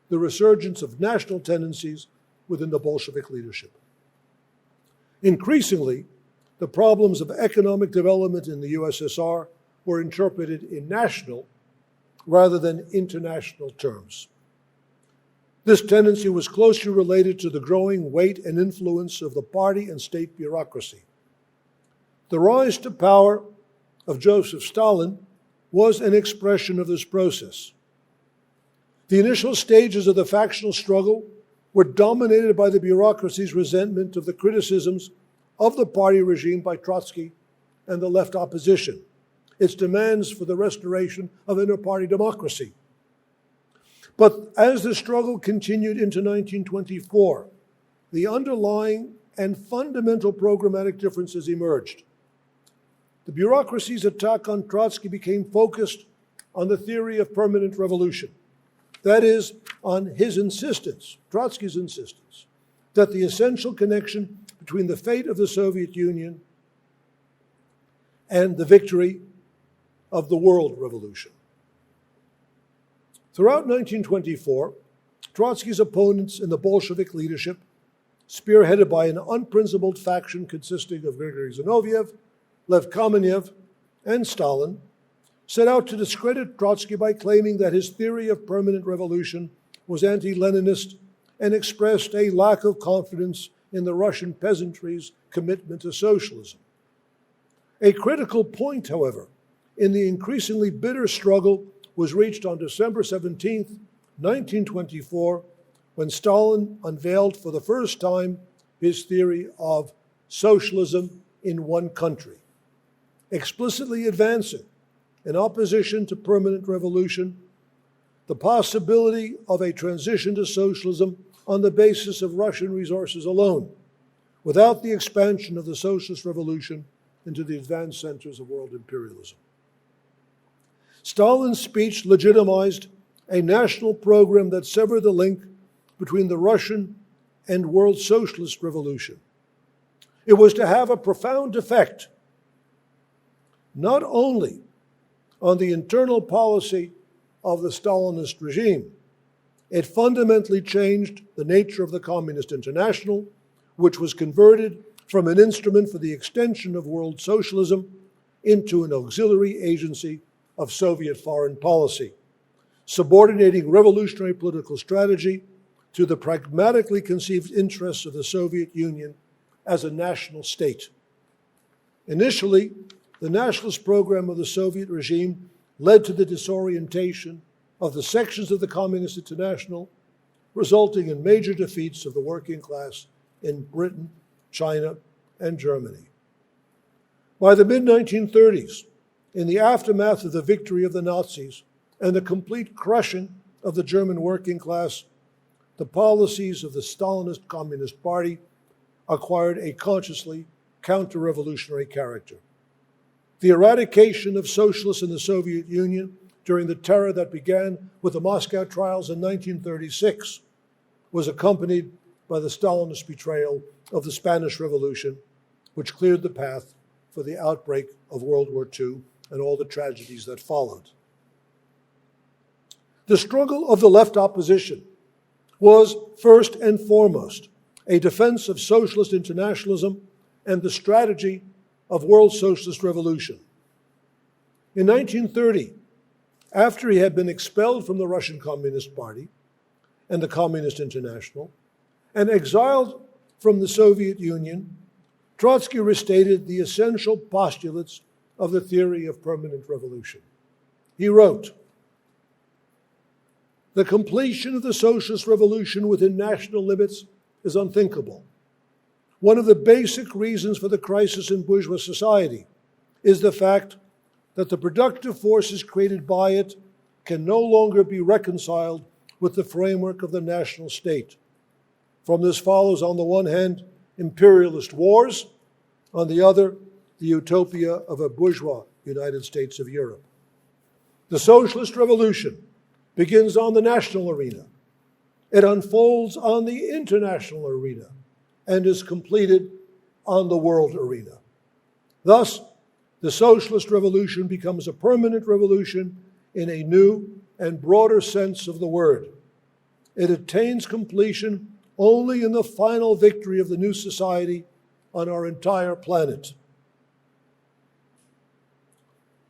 the resurgence of national tendencies within the Bolshevik leadership. Increasingly, the problems of economic development in the USSR were interpreted in national rather than international terms. This tendency was closely related to the growing weight and influence of the party and state bureaucracy. The rise to power of Joseph Stalin was an expression of this process. The initial stages of the factional struggle were dominated by the bureaucracy's resentment of the criticisms of the party regime by Trotsky and the left opposition, its demands for the restoration of inter-party democracy. But as the struggle continued into 1924, the underlying and fundamental programmatic differences emerged. The bureaucracy's attack on Trotsky became focused on the theory of permanent revolution. That is, on his insistence, Trotsky's insistence, that the essential connection between the fate of the Soviet Union and the victory of the world revolution. Throughout 1924, Trotsky's opponents in the Bolshevik leadership, spearheaded by an unprincipled faction consisting of Grigory Zinoviev, Lev Kamenev, and Stalin, set out to discredit Trotsky by claiming that his theory of permanent revolution was anti-Leninist and expressed a lack of confidence in the Russian peasantry's commitment to socialism. A critical point, however, in the increasingly bitter struggle was reached on December 17, 1924, when Stalin unveiled for the first time his theory of socialism in one country, explicitly advancing, in opposition to permanent revolution, the possibility of a transition to socialism on the basis of Russian resources alone, without the expansion of the socialist revolution into the advanced centers of world imperialism. Stalin's speech legitimized a national program that severed the link between the Russian and world socialist revolution. It was to have a profound effect, not only on the internal policy of the Stalinist regime, it fundamentally changed the nature of the Communist International, which was converted from an instrument for the extension of world socialism into an auxiliary agency of Soviet foreign policy, subordinating revolutionary political strategy to the pragmatically conceived interests of the Soviet Union as a national state. Initially, the nationalist program of the Soviet regime led to the disorientation of the sections of the Communist International, resulting in major defeats of the working class in Britain, China, and Germany. By the mid-1930s, in the aftermath of the victory of the Nazis and the complete crushing of the German working class, the policies of the Stalinist Communist Party acquired a consciously counter-revolutionary character. The eradication of socialists in the Soviet Union during the terror that began with the Moscow trials in 1936 was accompanied by the Stalinist betrayal of the Spanish Revolution, which cleared the path for the outbreak of World War II and all the tragedies that followed. The struggle of the left opposition was first and foremost a defense of socialist internationalism and the strategy of world socialist revolution. In 1930, after he had been expelled from the Russian Communist Party and the Communist International and exiled from the Soviet Union, Trotsky restated the essential postulates of the theory of permanent revolution. He wrote, "The completion of the socialist revolution within national limits is unthinkable. One of the basic reasons for the crisis in bourgeois society is the fact that the productive forces created by it can no longer be reconciled with the framework of the national state. From this follows, on the one hand, imperialist wars, on the other, the utopia of a bourgeois United States of Europe. The socialist revolution begins on the national arena. It unfolds on the international arena and is completed on the world arena. Thus, the socialist revolution becomes a permanent revolution in a new and broader sense of the word. It attains completion only in the final victory of the new society on our entire planet."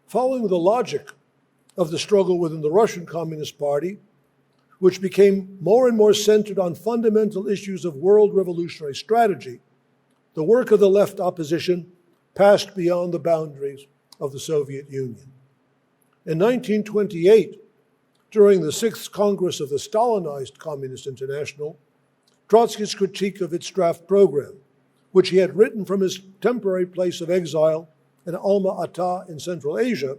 Following the logic of the struggle within the Russian Communist Party, which became more and more centered on fundamental issues of world revolutionary strategy, the work of the left opposition passed beyond the boundaries of the Soviet Union. In 1928, during the 6th Congress of the Stalinized Communist International, Trotsky's critique of its draft program, which he had written from his temporary place of exile in Alma-Ata in Central Asia,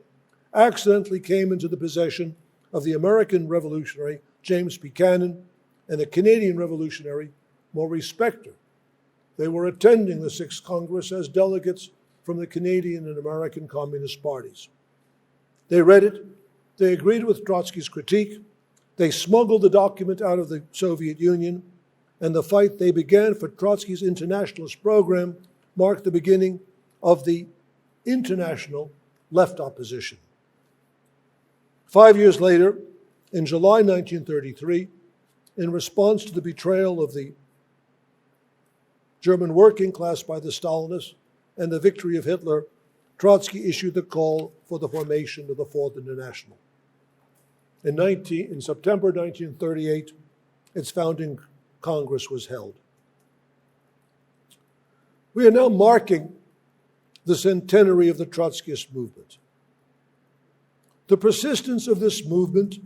accidentally came into the possession of the American revolutionary James Buchanan and the Canadian revolutionary Maurice Spector. They were attending the 6th Congress as delegates from the Canadian and American Communist parties. They read it, they agreed with Trotsky's critique, they smuggled the document out of the Soviet Union, and the fight they began for Trotsky's internationalist program marked the beginning of the international left opposition. 5 years later, in July 1933, in response to the betrayal of the German working class by the Stalinists and the victory of Hitler, Trotsky issued the call for the formation of the Fourth International. In September 1938, its founding Congress was held. We are now marking the centenary of the Trotskyist movement. The persistence of this movement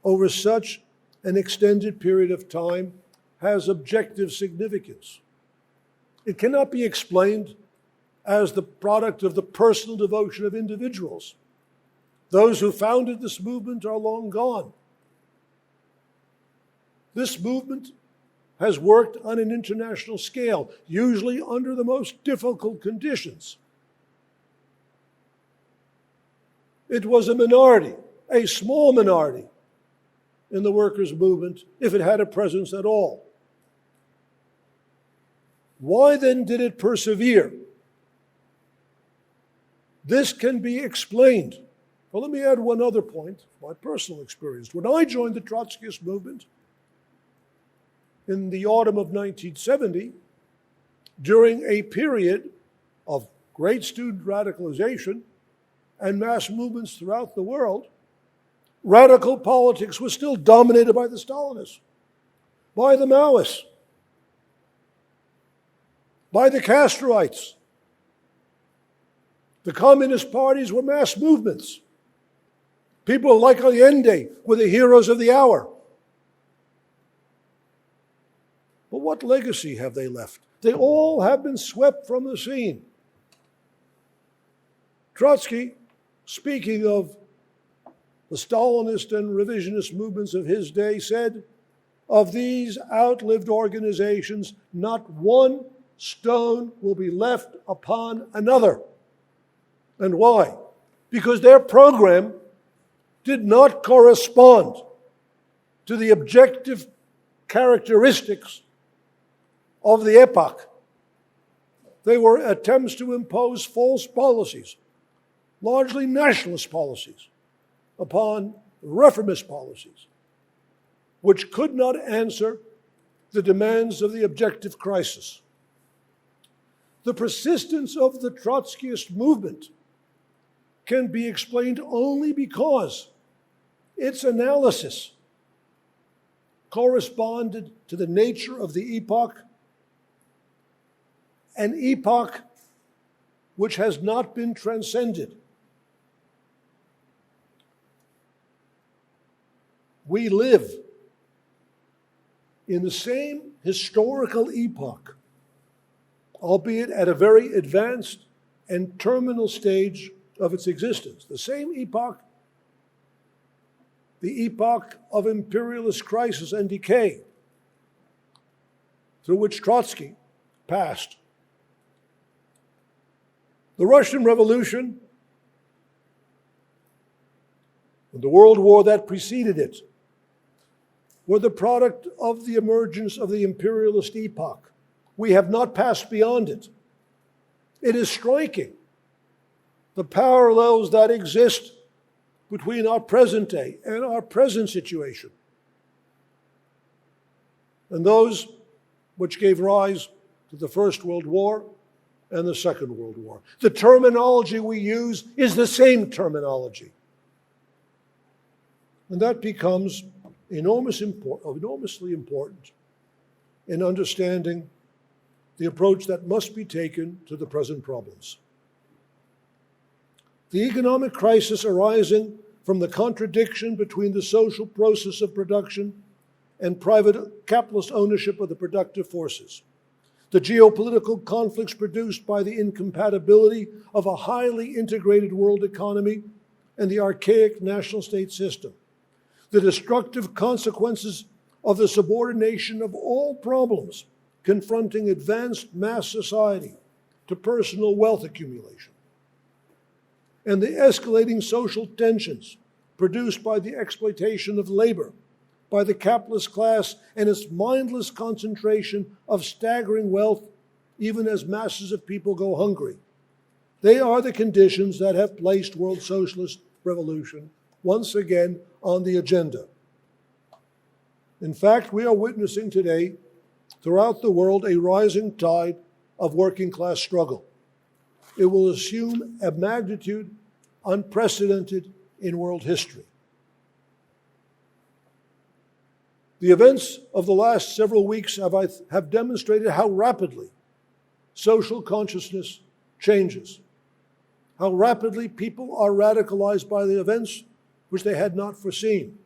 over such an extended period of time has objective significance. It cannot be explained as the product of the personal devotion of individuals. Those who founded this movement are long gone. This movement has worked on an international scale, usually under the most difficult conditions. It was a minority, a small minority, in the workers' movement, if it had a presence at all. Why then did it persevere? This can be explained. Well, let me add one other point, my personal experience. When I joined the Trotskyist movement in the autumn of 1970, during a period of great student radicalization and mass movements throughout the world, radical politics was still dominated by the Stalinists, by the Maoists, by the Castroites. The communist parties were mass movements. People like Allende were the heroes of the hour. But what legacy have they left? They all have been swept from the scene. Trotsky, speaking of the Stalinist and revisionist movements of his day, said, "Of these outlived organizations, not one stone will be left upon another." And why? Because their program did not correspond to the objective characteristics of the epoch. They were attempts to impose false policies, largely nationalist policies, upon reformist policies, which could not answer the demands of the objective crisis. The persistence of the Trotskyist movement can be explained only because its analysis corresponded to the nature of the epoch, an epoch which has not been transcended. We live in the same historical epoch, albeit at a very advanced and terminal stage of its existence. The same epoch, the epoch of imperialist crisis and decay, through which Trotsky passed. The Russian Revolution and the World War that preceded it were the product of the emergence of the imperialist epoch. We have not passed beyond it. It is striking, the parallels that exist between our present day and our present situation, and those which gave rise to the First World War and the Second World War. The terminology we use is the same terminology. And that becomes enormously important in understanding the approach that must be taken to the present problems. The economic crisis arising from the contradiction between the social process of production and private capitalist ownership of the productive forces. The geopolitical conflicts produced by the incompatibility of a highly integrated world economy and the archaic national state system. The destructive consequences of the subordination of all problems confronting advanced mass society to personal wealth accumulation, and the escalating social tensions produced by the exploitation of labor by the capitalist class and its mindless concentration of staggering wealth, even as masses of people go hungry. They are the conditions that have placed world socialist revolution once again on the agenda. In fact, we are witnessing today throughout the world a rising tide of working class struggle. It will assume a magnitude unprecedented in world history. The events of the last several weeks have demonstrated how rapidly social consciousness changes, how rapidly people are radicalized by the events which they had not foreseen.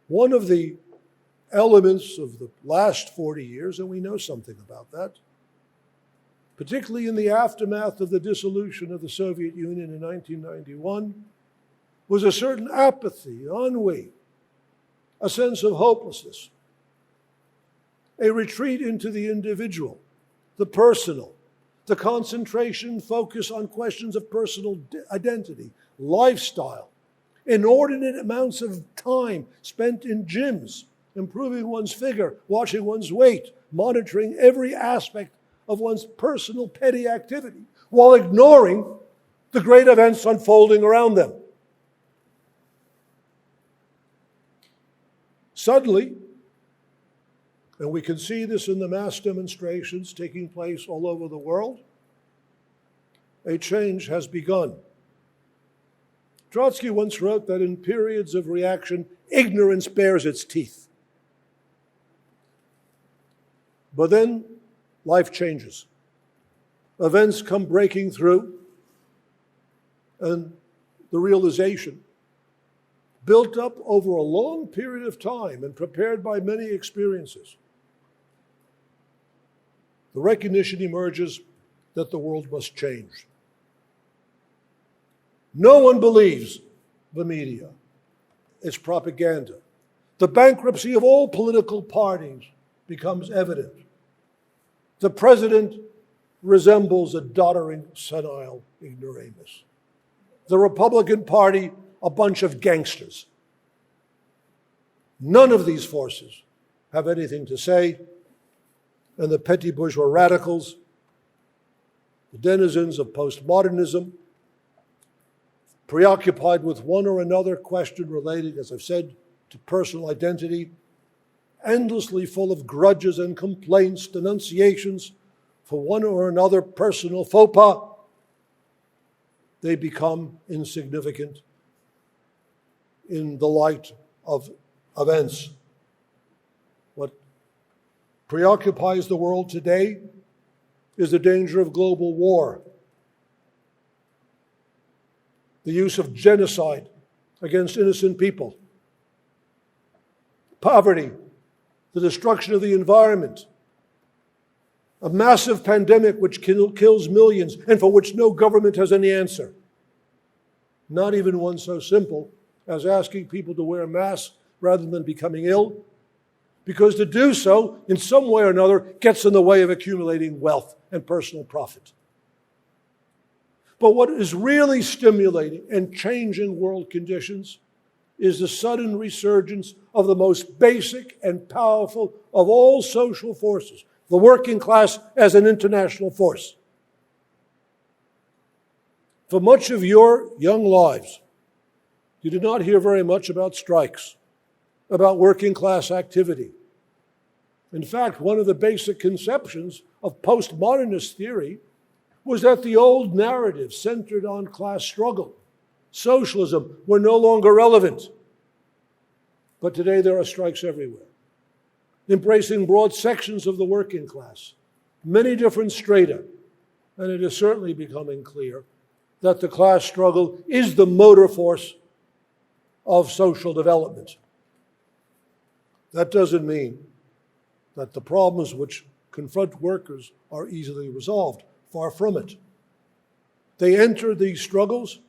One of the elements of the last 40 years, and we know something about that, particularly in the aftermath of the dissolution of the Soviet Union in 1991, was a certain apathy, ennui, a sense of hopelessness. a retreat into the individual, the personal, the concentration focus on questions of personal identity, lifestyle, inordinate amounts of time spent in gyms, improving one's figure, watching one's weight, monitoring every aspect of one's personal petty activity, while ignoring the great events unfolding around them. Suddenly, and we can see this in the mass demonstrations taking place all over the world, a change has begun. Trotsky once wrote that in periods of reaction, ignorance bares its teeth. But then life changes. Events come breaking through, and the realization, built up over a long period of time and prepared by many experiences, the recognition emerges that the world must change. No one believes the media. It's propaganda. The bankruptcy of all political parties becomes evident. The president resembles a doddering, senile ignoramus. The Republican Party, a bunch of gangsters. None of these forces have anything to say, and the petty bourgeois radicals, the denizens of postmodernism, preoccupied with one or another question relating, as I've said, to personal identity, endlessly full of grudges and complaints, denunciations for one or another personal faux pas, they become insignificant in the light of events. What preoccupies the world today is the danger of global war, the use of genocide against innocent people, poverty, the destruction of the environment, a massive pandemic which kills millions and for which no government has any answer. Not even one so simple as asking people to wear masks rather than becoming ill, because to do so in some way or another gets in the way of accumulating wealth and personal profit. But what is really stimulating and changing world conditions is the sudden resurgence of the most basic and powerful of all social forces, the working class as an international force. For much of your young lives, you did not hear very much about strikes, about working class activity. In fact, one of the basic conceptions of postmodernist theory was that the old narrative centered on class struggle, socialism, were no longer relevant. But today there are strikes everywhere, embracing broad sections of the working class, many different strata, and it is certainly becoming clear that the class struggle is the motor force of social development. That doesn't mean that the problems which confront workers are easily resolved. Far from it. They enter these struggles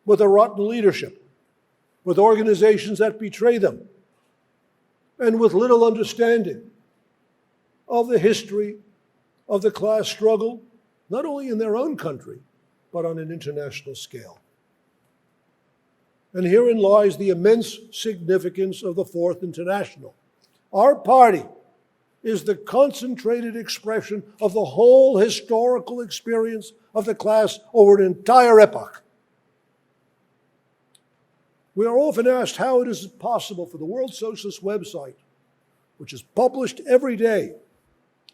with a rotten leadership, with organizations that betray them, and with little understanding of the history of the class struggle, not only in their own country, but on an international scale. And herein lies the immense significance of the Fourth International. Our party is the concentrated expression of the whole historical experience of the class over an entire epoch. We are often asked how it is possible for the World Socialist website, which is published every day,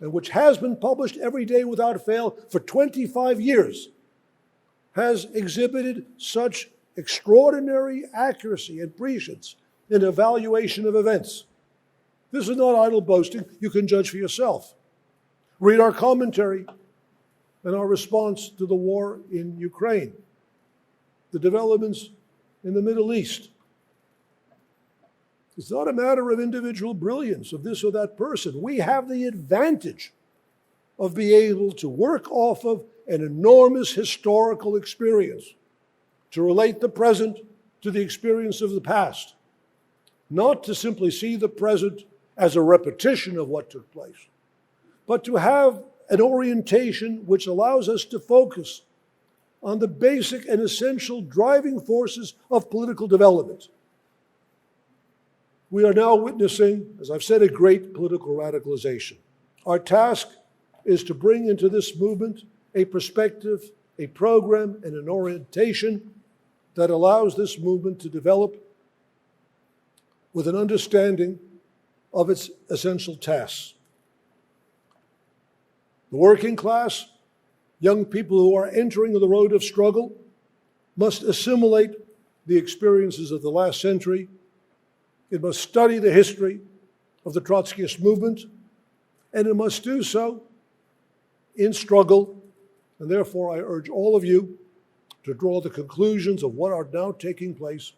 and which has been published every day without fail for 25 years, has exhibited such extraordinary accuracy and prescience in evaluation of events. This is not idle boasting. You can judge for yourself. Read our commentary and our response to the war in Ukraine, the developments in the Middle East. It's not a matter of individual brilliance of this or that person. We have the advantage of being able to work off of an enormous historical experience, to relate the present to the experience of the past, not to simply see the present as a repetition of what took place, but to have an orientation which allows us to focus on the basic and essential driving forces of political development. We are now witnessing, as I've said, a great political radicalization. Our task is to bring into this movement a perspective, a program, and an orientation that allows this movement to develop with an understanding of its essential tasks. The working class, young people who are entering the road of struggle, must assimilate the experiences of the last century. It must study the history of the Trotskyist movement, and it must do so in struggle. And therefore, I urge all of you to draw the conclusions of what are now taking place,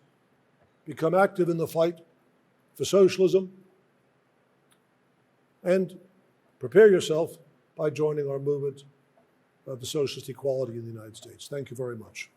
become active in the fight for socialism, and prepare yourself by joining our movement of the Socialist Equality in the United States. Thank you very much.